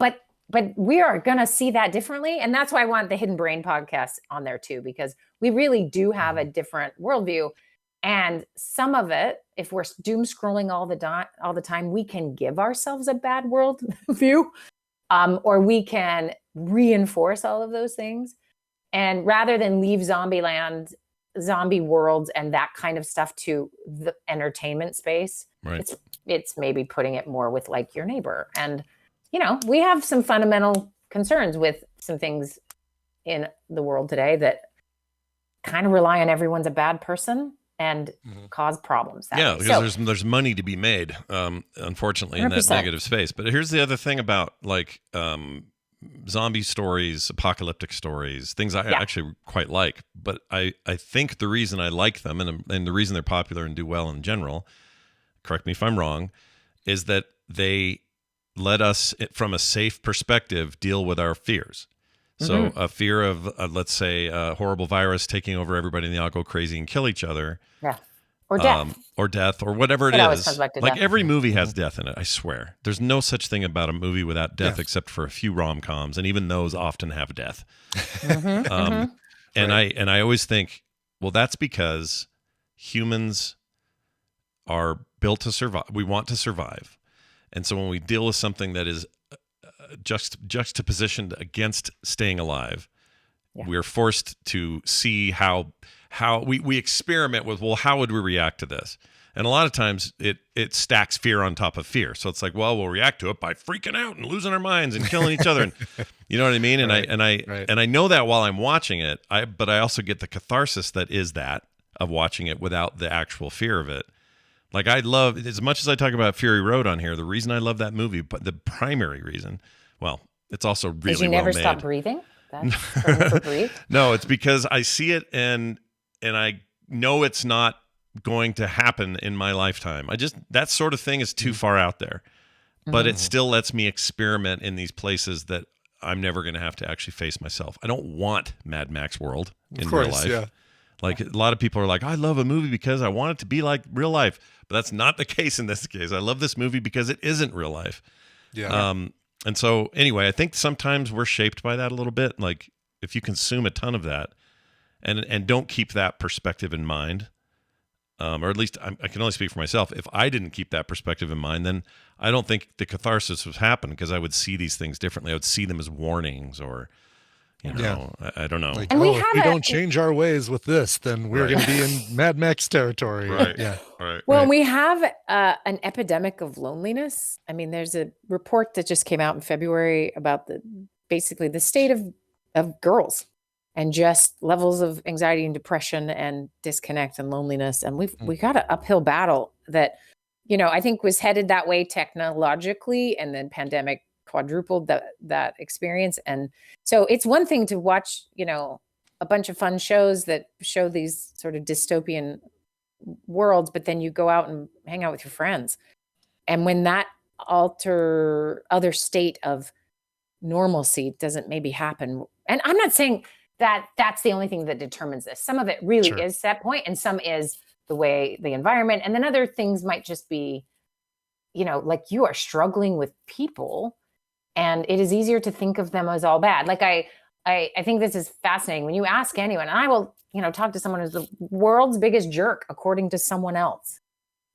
But we are going to see that differently. And that's why I want the Hidden Brain podcast on there too, because we really do have a different worldview. And some of it, if we're doom scrolling all the time, we can give ourselves a bad world view, or we can reinforce all of those things. And rather than leave Zombieland, zombie worlds, and that kind of stuff to the entertainment space, right. It's maybe putting it more with like your neighbor. And we have some fundamental concerns with some things in the world today that kind of rely on everyone's a bad person and cause problems. Yeah, because there's money to be made, unfortunately, in that 100%. negative space. But here's the other thing about like zombie stories, apocalyptic stories, things I actually quite like. But I think the reason I like them and the reason they're popular and do well in general, correct me if I'm wrong, is that they let us, from a safe perspective, deal with our fears. So a fear of, let's say, a horrible virus taking over everybody and they all go crazy and kill each other. Yeah. Or death. Or death, or whatever it always is. comes back to Like death. every movie has death in it, I swear. There's no such thing about a movie without death except for a few rom-coms, and even those often have death. And I always think, well, that's because humans are built to survive. We want to survive. And so when we deal with something that is juxtapositioned against staying alive, we're forced to see how we experiment with, well, how would we react to this? And a lot of times it stacks fear on top of fear. So it's like, well, we'll react to it by freaking out and losing our minds and killing each other. And you know what I mean? And I know that while I'm watching it, but I also get the catharsis that is that of watching it without the actual fear of it. Like I love, as much as I talk about Fury Road on here, the reason I love that movie, but the primary reason, well, it's also really Did you never well made. stop breathing? That's for breathe? No, it's because I see it and I know it's not going to happen in my lifetime. That sort of thing is too far out there. But it still lets me experiment in these places that I'm never going to have to actually face myself. I don't want Mad Max world in real life. Yeah. Like a lot of people are like, I love a movie because I want it to be like real life. But that's not the case in this case. I love this movie because it isn't real life. Yeah. And so anyway, I think sometimes we're shaped by that a little bit. Like if you consume a ton of that and don't keep that perspective in mind, or at least I can only speak for myself. If I didn't keep that perspective in mind, then I don't think the catharsis would happen because I would see these things differently. I would see them as warnings or, I don't know. Like, And if we don't change our ways with this, then we're going to be in Mad Max territory. Right. Yeah. Right. Well, we have an epidemic of loneliness. I mean, there's a report that just came out in February about basically the state of girls and just levels of anxiety and depression and disconnect and loneliness. And we got an uphill battle that, I think was headed that way technologically, and then pandemic quadrupled that experience. And so it's one thing to watch, a bunch of fun shows that show these sort of dystopian worlds, but then you go out and hang out with your friends. And when that other state of normalcy doesn't maybe happen, and I'm not saying that that's the only thing that determines this. Some of it really is set point, and some is the way the environment, and then other things might just be, like you are struggling with people, and it is easier to think of them as all bad. Like I think this is fascinating when you ask anyone, and I will, talk to someone who's the world's biggest jerk according to someone else,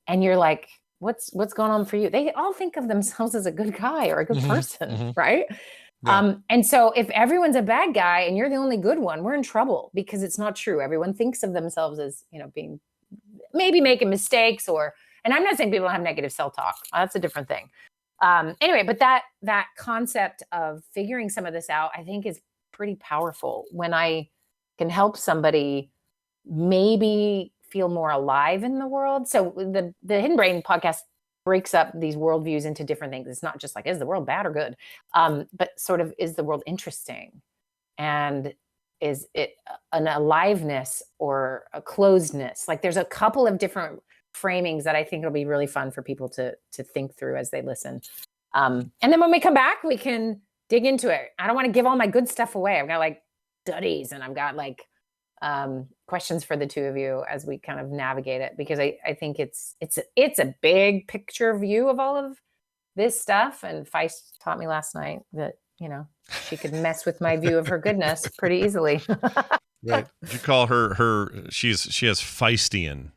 and you're like, what's going on for you? They all think of themselves as a good guy or a good person, right? Yeah. And so if everyone's a bad guy and you're the only good one, we're in trouble because it's not true. Everyone thinks of themselves as, being maybe making mistakes and I'm not saying people don't have negative self-talk. That's a different thing. Anyway, but that concept of figuring some of this out, I think is pretty powerful when I can help somebody maybe feel more alive in the world. So the Hidden Brain podcast breaks up these worldviews into different things. It's not just like, is the world bad or good? But sort of, is the world interesting? And is it an aliveness or a closedness? Like there's a couple of different framings that I think will be really fun for people to think through as they listen. And then when we come back, we can dig into it. I don't want to give all my good stuff away. I've got like studies and I've got like questions for the two of you as we kind of navigate it, because I think it's a big picture view of all of this stuff. And Feist taught me last night that, she could mess with my view of her goodness pretty easily. Right. You call her she has Feistian.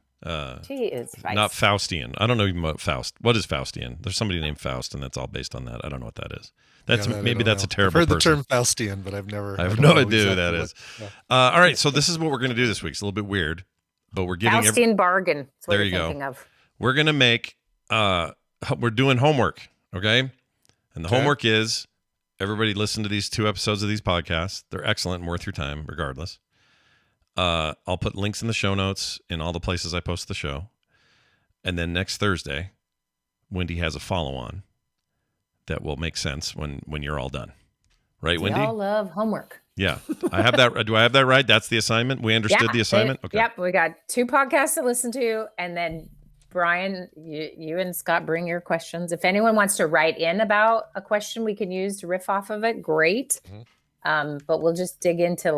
She is Feist. Not Faustian. I don't know even what Faust. What is Faustian? There's somebody named Faust, and that's all based on that. I don't know what that is. That's maybe that's a terrible. I've heard person. the term Faustian, but I've never. I have no idea exactly who that is. Yeah. All right, so this is what we're going to do this week. It's a little bit weird, but we're giving. Faustian bargain. That's what there you're you thinking go. of. We're going to make. We're doing homework, okay? And the homework is everybody listen to these 2 episodes of these podcasts. They're excellent and worth your time, regardless. I'll put links in the show notes in all the places I post the show. And then next Thursday, Wendi has a follow-on that will make sense when you're all done. Right, Wendi? We all love homework. Yeah. I have that. Do I have that right? That's the assignment? We understood the assignment? Okay. Yep. We got 2 podcasts to listen to. And then, Brian, you and Scott bring your questions. If anyone wants to write in about a question we can use to riff off of it, great. But we'll just dig into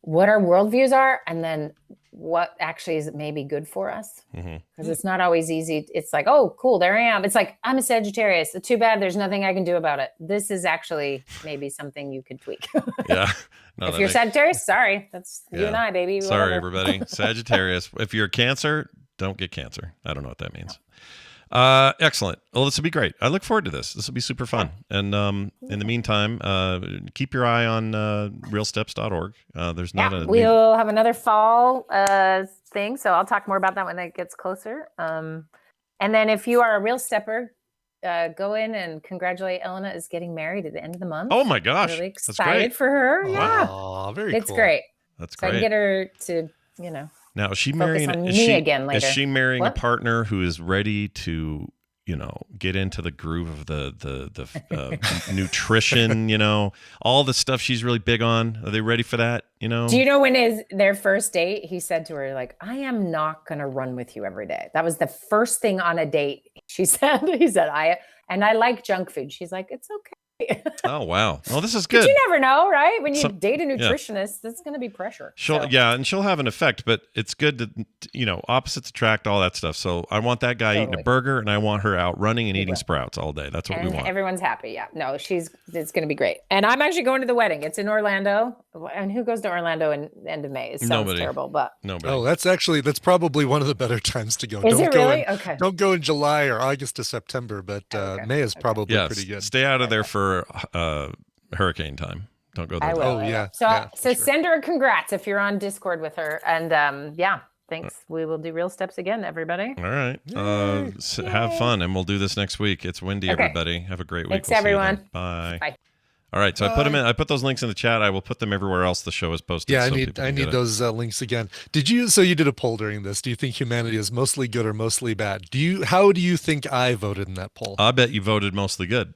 what our worldviews are, and then what actually is maybe good for us. Because it's not always easy. It's like, oh, cool, there I am. It's like, I'm a Sagittarius. It's too bad there's nothing I can do about it. This is actually maybe something you could tweak. Yeah. No, if you're Sagittarius, sorry. That's you and I, baby. Sorry, whatever. everybody. Sagittarius. If you're Cancer, don't get cancer. I don't know what that means. Excellent. Well, this will be great. I look forward to this. This will be super fun. And in the meantime, keep your eye on realsteps.org. There's not we'll have another fall thing, so I'll talk more about that when it gets closer. And then if you are a real stepper, go in and congratulate Elena is getting married at the end of the month. Oh my gosh. Really That's excited great. for her. Oh, Yeah. wow. Very It's cool. great. That's So I great. can get her to, Now, is she focus marrying? on Is me she again Is later. she marrying What? a partner who is ready to, get into the groove of the nutrition? All the stuff she's really big on. Are they ready for that? Do you know when their first date, he said to her, I am not going to run with you every day. That was the first thing on a date. She said, I like junk food. She's like, it's okay. Oh wow! Well, this is good. But you never know, right? When you So- date a yeah. nutritionist, that's going to be pressure. And she'll have an effect, but it's good to, opposites attract, all that stuff. So I want that guy eating a Totally. burger, and I want her out running and You eating will. sprouts all day. That's what we And want. everyone's happy. Yeah. No, it's going to be great. And I'm actually going to the wedding. It's in Orlando. And who goes to Orlando in the end of May? It sounds Nobody. terrible, but Nobody. Oh, that's probably one of the better times to go. Is it go really? in, Okay. Don't go in July or August to September, but May is probably Yes. pretty good. Stay out of there for hurricane time. Don't go there. I will. Oh, I will. yeah. So, Yeah, so send her a congrats if you're on Discord with her. And thanks. We will do real steps again, everybody. All right. Have fun, and we'll do this next week. It's Wendi, Okay. everybody. Have a great week. Thanks, We'll see you then. everyone. Bye. Bye. All right. So I put those links in the chat. I will put them everywhere else the show is posted. Yeah, so I people can need get it. those links again. So you did a poll during this. Do you think humanity is mostly good or mostly bad? How do you think I voted in that poll? I bet you voted mostly good.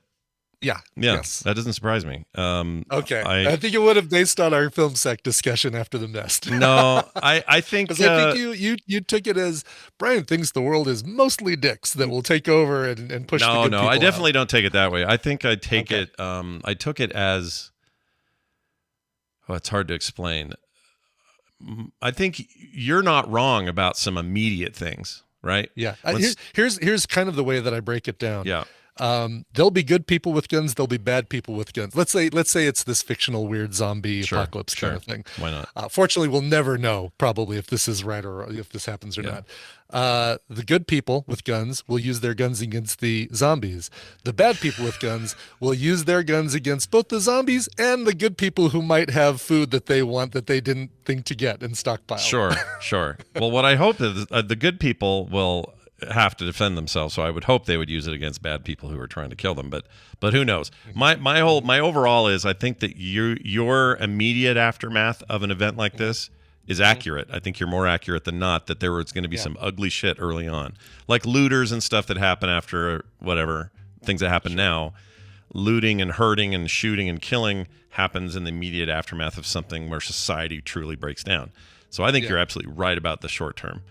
Yeah. Yeah. Yes. That doesn't surprise me. Okay. I think it would have based on our film sec discussion after the nest. No, I think 'Cause I think you took it as Brian thinks the world is mostly dicks that will take over and push. the good No, people I out. definitely don't take it that way. I think I take it. I took it as. Oh, it's hard to explain. I think you're not wrong about some immediate things, right? Yeah. Here's kind of the way that I break it down. Yeah. There'll be good people with guns. There'll be bad people with guns. Let's say it's this fictional weird zombie apocalypse kind of thing. Why not? Fortunately, we'll never know probably if this is right or if this happens or not. The good people with guns will use their guns against the zombies. The bad people with guns will use their guns against both the zombies and the good people who might have food that they want that they didn't think to get and stockpile. Sure. Well, what I hope is the good people will have to defend themselves, so I would hope they would use it against bad people who are trying to kill them, but who knows. My overall is I think that your immediate aftermath of an event like this is accurate. I think you're more accurate than not that there was going to be some ugly shit early on, like looters and stuff that happen after whatever things that happen now. Looting and hurting and shooting and killing happens in the immediate aftermath of something where society truly breaks down. So I think you're absolutely right about the short term.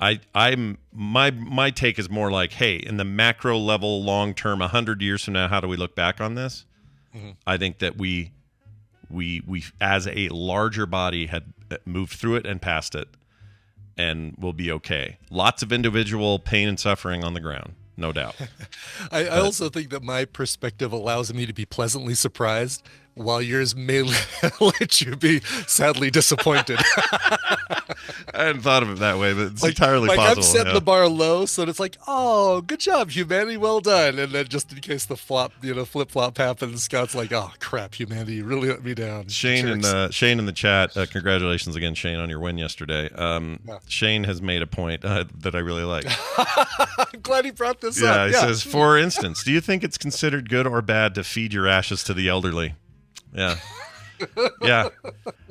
My take is more like, hey, in the macro level, long term, 100 years from now, how do we look back on this? I think that we we as a larger body had moved through it and past it, and we'll be okay. Lots of individual pain and suffering on the ground, no doubt. I also think that my perspective allows me to be pleasantly surprised, while yours may let you be sadly disappointed. I hadn't thought of it that way, but it's entirely like possible. I'm setting the bar low, so it's like, oh, good job, humanity, well done. And then just in case the flip flop happens, Scott's like, oh crap, humanity, you really let me down. Shane in the chat, congratulations again, Shane, on your win yesterday. Shane has made a point that I really like. I'm glad he brought this Yeah, up. he says, for instance, do you think it's considered good or bad to feed your ashes to the elderly? Yeah. Yeah.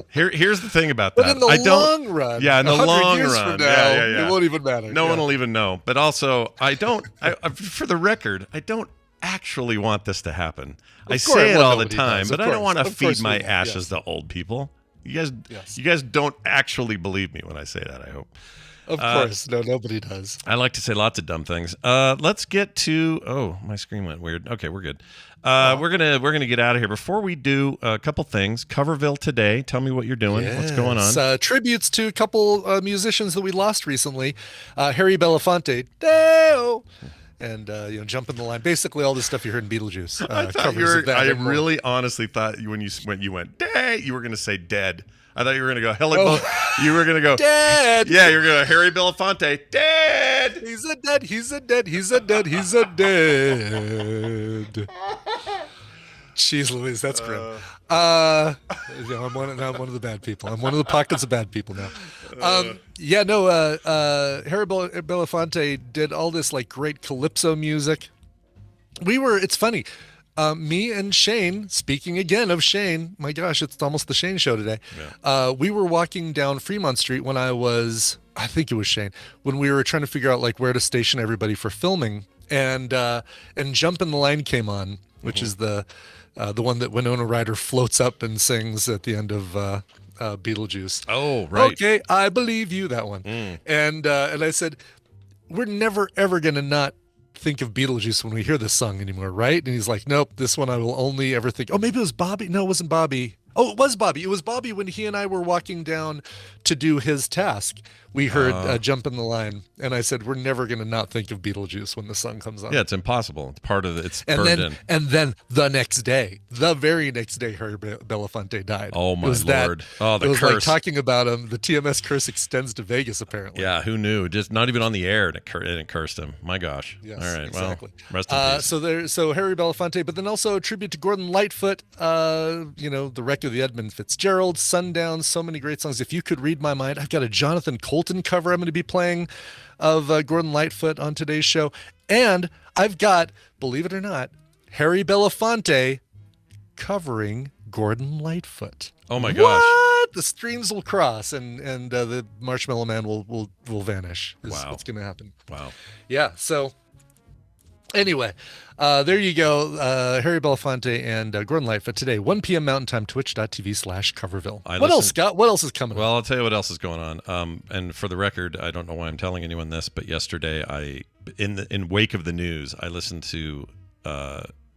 Here's the thing about that. But in the long run, yeah, in the 100 long years run, from now, yeah. it won't even matter. No one will even know. But also, for the record, I don't actually want this to happen. I say it all the time, but I don't want to feed my ashes to old people. You guys don't actually believe me when I say that, I hope. Of course. No, nobody does. I like to say lots of dumb things. Let's get to... Oh, my screen went weird. Okay, we're good. We're gonna get out of here. Before we do, a couple things. Coverville today. Tell me what you're doing. What's going on? Tributes to a couple musicians that we lost recently. Harry Belafonte. Deo! And jump in the line. Basically, all the stuff you heard in Beetlejuice. I really honestly thought when you went, "Day," you were going to say dead. I thought you were going to go, you were going to go, dead. Yeah, you're going to Harry Belafonte, dead. He's a dead. He's a dead. He's a dead. He's a dead. Jeez Louise, that's grim. I'm one of the bad people. I'm one of the pockets of bad people now. Harry Belafonte did all this like great calypso music. It's funny. Me and Shane, speaking again of Shane, my gosh, it's almost the Shane show today. Yeah. We were walking down Fremont Street when I think it was Shane, when we were trying to figure out like where to station everybody for filming, and Jump in the Line came on, which is the one that Winona Ryder floats up and sings at the end of Beetlejuice. Oh, right. Okay, I believe you, that one. And I said, we're never ever gonna not think of Beetlejuice when we hear this song anymore, right? And he's like, nope, this one I will only ever think. Oh, maybe it was Bobby. No, it wasn't Bobby. Oh, it was Bobby. It was Bobby when he and I were walking down to do his task. We heard Jump in the Line, and I said, we're never going to not think of Beetlejuice when the song comes on. Yeah, it's impossible. It's part of it. It's burned in. And then the very next day, Harry Belafonte died. Oh, my Lord. The it was curse. Like talking about him. The TMS curse extends to Vegas, apparently. Yeah, who knew? Just not even on the air, and it cursed him. My gosh. Yes, all right, exactly. Well, rest in peace. So Harry Belafonte, but then also a tribute to Gordon Lightfoot, The Wreck of the Edmund Fitzgerald, Sundown, so many great songs. If You Could Read My Mind, I've got a Jonathan Colton cover I'm going to be playing of Gordon Lightfoot on today's show. And I've got, believe it or not, Harry Belafonte covering Gordon Lightfoot. Oh my gosh. What? The streams will cross and the Marshmallow Man will vanish. Wow. What's going to happen. Wow. Yeah. So anyway, there you go. Harry Belafonte and Gordon Lightfoot today, 1 p.m. Mountain Time, twitch.tv/Coverville. What else, Scott? What else is coming Well, I'll tell you what else is going on. And for the record, I don't know why I'm telling anyone this, but yesterday, in wake of the news, I listened to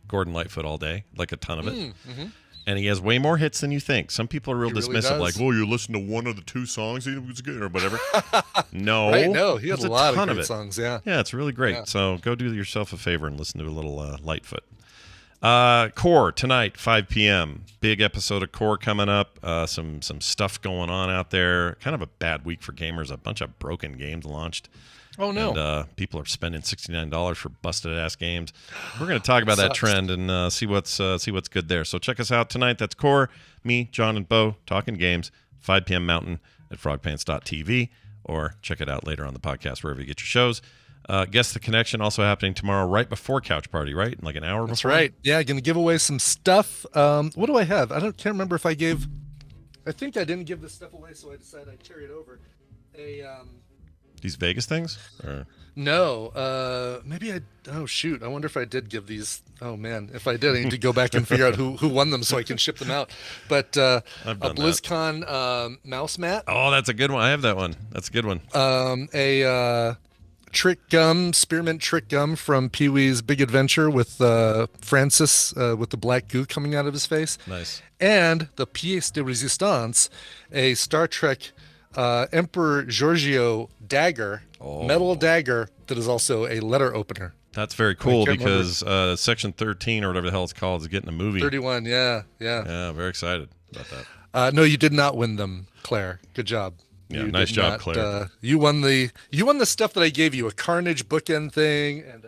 Gordon Lightfoot all day, like a ton of it. Mm-hmm. And he has way more hits than you think. Some people are real dismissive, really like, "Oh, you listen to one of the two songs, it was good," or whatever. No, right? No, he has a lot ton of great songs. Yeah, it's really great. Yeah. So go do yourself a favor and listen to a little Lightfoot. Core tonight, 5 p.m. Big episode of Core coming up. Some stuff going on out there. Kind of a bad week for gamers. A bunch of broken games launched. Oh no! And people are spending $69 for busted ass games. We're going to talk about that trend and see what's good there. So check us out tonight. That's Core, me, John, and Bo talking games. 5 p.m. Mountain at frogpants.tv, or check it out later on the podcast wherever you get your shows. Guess the Connection also happening tomorrow, right before Couch Party, right? In like an hour before. That's right. Yeah, going to give away some stuff. What do I have? I can't remember if I gave. I think I didn't give this stuff away, so I decided I'd carry it over. These Vegas things? Or? No, maybe I. Oh shoot! I wonder if I did give these. Oh man, if I did, I need to go back and figure out who won them so I can ship them out. But a BlizzCon mouse mat. Oh, that's a good one. I have that one. That's a good one. A spearmint trick gum from Pee-wee's Big Adventure with Francis with the black goo coming out of his face. Nice. And the pièce de résistance, a Star Trek Emperor Giorgio dagger, metal dagger that is also a letter opener. That's very cool because Section 13 or whatever the hell it's called is getting a movie. 31, yeah. Yeah, very excited about that. No, you did not win them, Claire. Good job. Yeah, You nice did job, not, Claire. You won the stuff that I gave you, a Carnage bookend thing and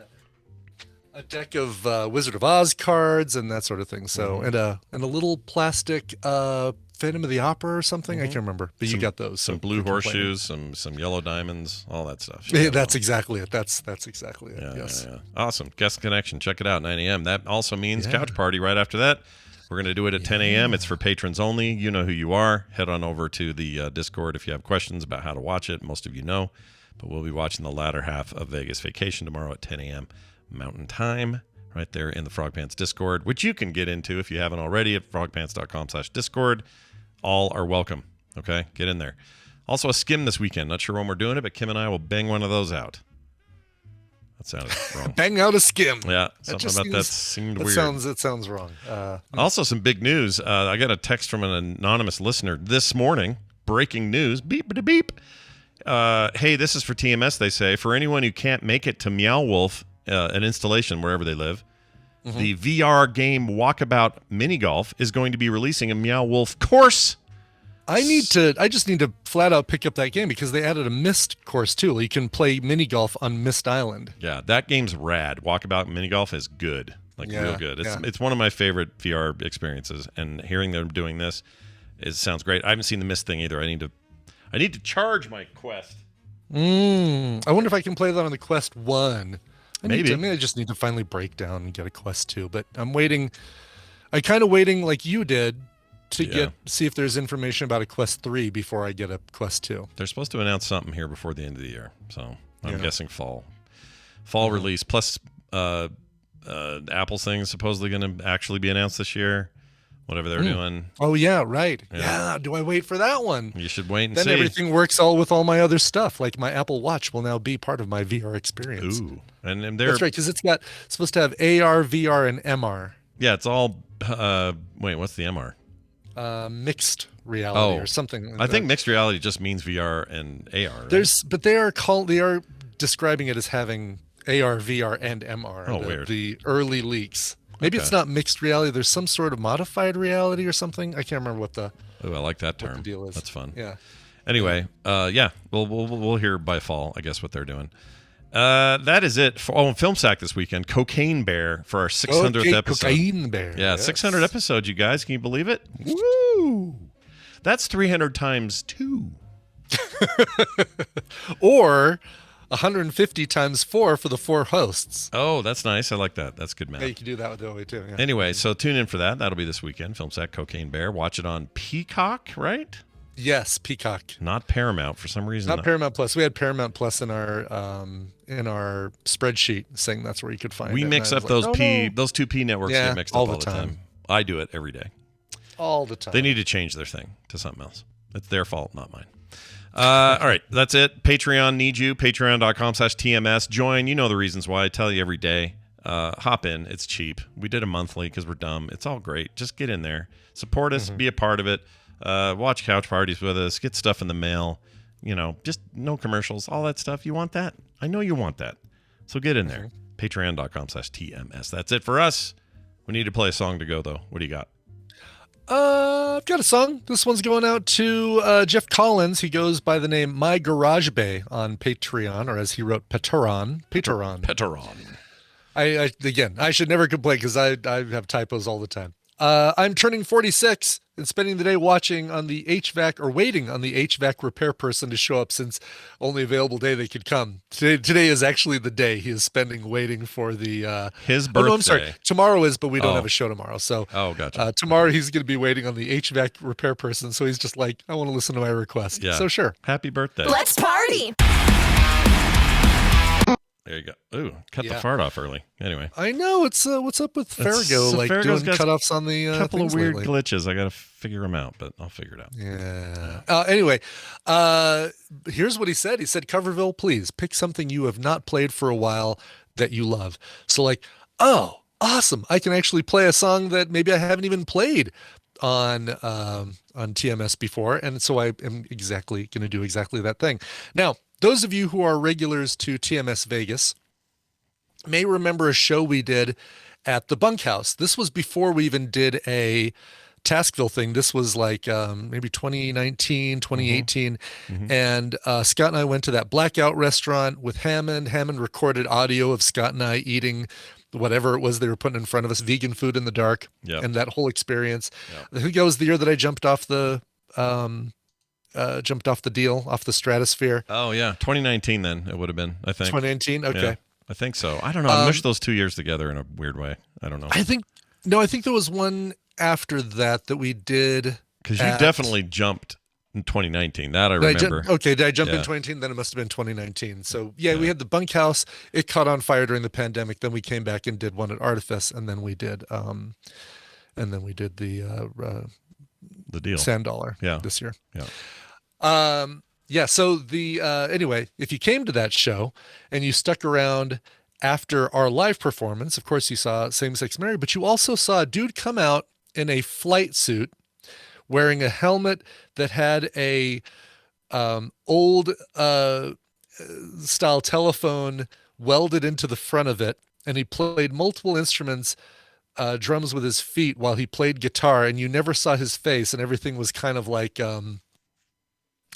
a deck of Wizard of Oz cards and that sort of thing. So and a little plastic Phantom of the Opera or something. I can't remember, but you got those. Some so blue you can play horseshoes, some yellow diamonds, all that stuff. Yeah, that's exactly it. That's exactly it. Yeah, yes. yeah. Awesome. Guest Connection. Check it out, 9 a.m. That also means Couch Party right after that. We're going to do it at 10 a.m. It's for patrons only. You know who you are. Head on over to the Discord if you have questions about how to watch it. Most of you know. But we'll be watching the latter half of Vegas Vacation tomorrow at 10 a.m. Mountain Time right there in the Frog Pants Discord, which you can get into if you haven't already at frogpants.com/Discord. All are welcome. Okay? Get in there. Also a skim this weekend. Not sure when we're doing it, but Kim and I will bang one of those out. That sounded wrong. Bang out a skim. Yeah, something about that seemed weird. It sounds wrong. Also, some big news. I got a text from an anonymous listener this morning. Breaking news. Beep, beep, beep. Hey, this is for TMS, they say. For anyone who can't make it to Meow Wolf, an installation wherever they live, the VR game Walkabout Mini Golf is going to be releasing a Meow Wolf course. I just need to flat out pick up that game because they added a Mist course too. You can play mini golf on Mist Island. Yeah, that game's rad. Walkabout Mini Golf is good, real good. It's one of my favorite VR experiences, and hearing them doing this sounds great. I haven't seen the Mist thing either. I need to charge my Quest. I wonder if I can play that on the Quest 1. Maybe. I just need to finally break down and get a Quest 2, but I'm waiting. I'm kind of waiting like you did to see if there's information about a Quest 3 before I get a Quest 2. They're supposed to announce something here before the end of the year, so I'm guessing fall release. Plus, Apple's thing is supposedly going to actually be announced this year. Whatever they're doing. Oh yeah, right. Yeah. Do I wait for that one? You should wait and then see. Then everything works with all my other stuff. Like my Apple Watch will now be part of my VR experience. Ooh, and that's right, because it's supposed to have AR, VR, and MR. Yeah, it's all. Wait, what's the MR? Mixed reality or something. I think mixed reality just means VR and AR. Right? But they are describing it as having AR, VR, and MR. Oh, weird. The early leaks. Maybe it's not mixed reality. There's some sort of modified reality or something. I can't remember what the. Oh, I like that term. What the deal is. That's fun. Yeah. Anyway, we'll hear by fall, I guess, what they're doing. That is it. Film Sack this weekend. Cocaine Bear for our 600th episode. Cocaine Bear. Yeah, yes. 600 episodes, you guys. Can you believe it? Woo! That's 300 times 2. Or 150 times 4 for the 4 hosts. Oh, that's nice. I like that. That's good math. Yeah, you can do that way too. Yeah. Anyway, so tune in for that. That'll be this weekend. Film Sack Cocaine Bear. Watch it on Peacock, right? Yes, Peacock. Not Paramount for some reason. Not Paramount Plus. We had Paramount Plus in our spreadsheet saying that's where you could find it. We mix up those those two P networks get mixed up all the time. I do it every day. All the time. They need to change their thing to something else. It's their fault, not mine. All right, that's it. Patreon needs you. Patreon.com/TMS. Join. You know the reasons why. I tell you every day. Hop in. It's cheap. We did a monthly because we're dumb. It's all great. Just get in there. Support us. Be a part of it. Watch couch parties with us. Get stuff in the mail. Just no commercials. All that stuff. You want that? I know you want that. So get in there. Patreon.com/TMS. That's it for us. We need to play a song to go, though. What do you got? I've got a song. This one's going out to Jeff Collins. He goes by the name My Garage Bay on Patreon, or as he wrote, Patreon. I should never complain because I have typos all the time. I'm turning 46 and spending the day waiting on the HVAC repair person to show up, since only available day they could come. Today is actually the day he is spending waiting for the his birthday. I'm sorry. Tomorrow is, but we don't have a show tomorrow. So gotcha. Tomorrow he's going to be waiting on the HVAC repair person. So he's just like, I want to listen to my request. Yeah. So sure. Happy birthday. Let's party. There you go. Ooh, cut the Yeah. fart off early. Anyway. I know. What's up with It's- Farrago? Like Farrago's doing got cutoffs on the couple of things weird lately. glitches. I got to figure them out, but I'll figure it out. Yeah. Anyway, here's what he said. He said, Coverville, please pick something you have not played for a while that you love. So like, oh, awesome. I can actually play a song that maybe I haven't even played on TMS before. And so I am going to do exactly that thing. Now, those of you who are regulars to TMS Vegas may remember a show we did at the Bunkhouse. This was before we even did a Taskville thing. This was like maybe 2019, 2018. And Scott and I went to that Blackout restaurant with Hammond. Hammond recorded audio of Scott and I eating whatever it was they were putting in front of us, vegan food in the dark, and that whole experience. I think that was the year that I jumped off the deal, off the stratosphere. Oh, yeah. 2019 then it would have been, I think. 2019? Okay. Yeah, I think so. I don't know. I mushed those 2 years together in a weird way. I don't know. I think there was one after that we did. Because you definitely jumped in 2019. That I remember. Did I jump in 2019? Then it must have been 2019. So yeah, we had the Bunkhouse. It caught on fire during the pandemic. Then we came back and did one at Artifice, and then we did the deal Sand Dollar this year. So anyway, if you came to that show and you stuck around after our live performance, of course you saw Same Sex Marriage, but you also saw a dude come out in a flight suit wearing a helmet that had a old style telephone welded into the front of it, and he played multiple instruments, drums with his feet while he played guitar, and you never saw his face, and everything was kind of like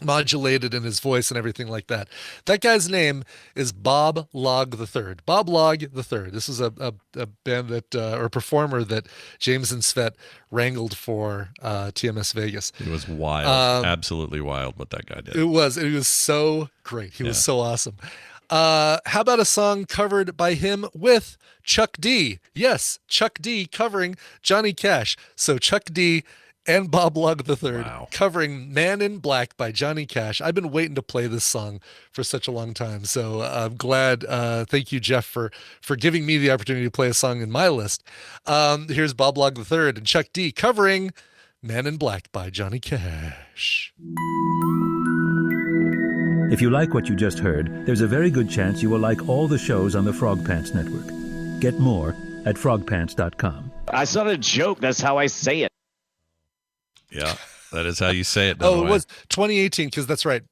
modulated in his voice and everything like that. That guy's name is Bob Log III. Bob Log III. This is a band that or a performer that James and Svet wrangled for TMS Vegas. It was wild, absolutely wild what that guy did. It was so great. He was so awesome. How about a song covered by him with Chuck D? Yes, Chuck D covering Johnny Cash. So Chuck D and Bob Log III covering Man in Black by Johnny Cash. I've been waiting to play this song for such a long time. So I'm glad. Thank you, Jeff, for giving me the opportunity to play a song in my list. Here's Bob Log III and Chuck D covering Man in Black by Johnny Cash. If you like what you just heard, there's a very good chance you will like all the shows on the Frog Pants Network. Get more at frogpants.com. It's not a joke. That's how I say it. Yeah, that is how you say it. It was 2018, because that's right.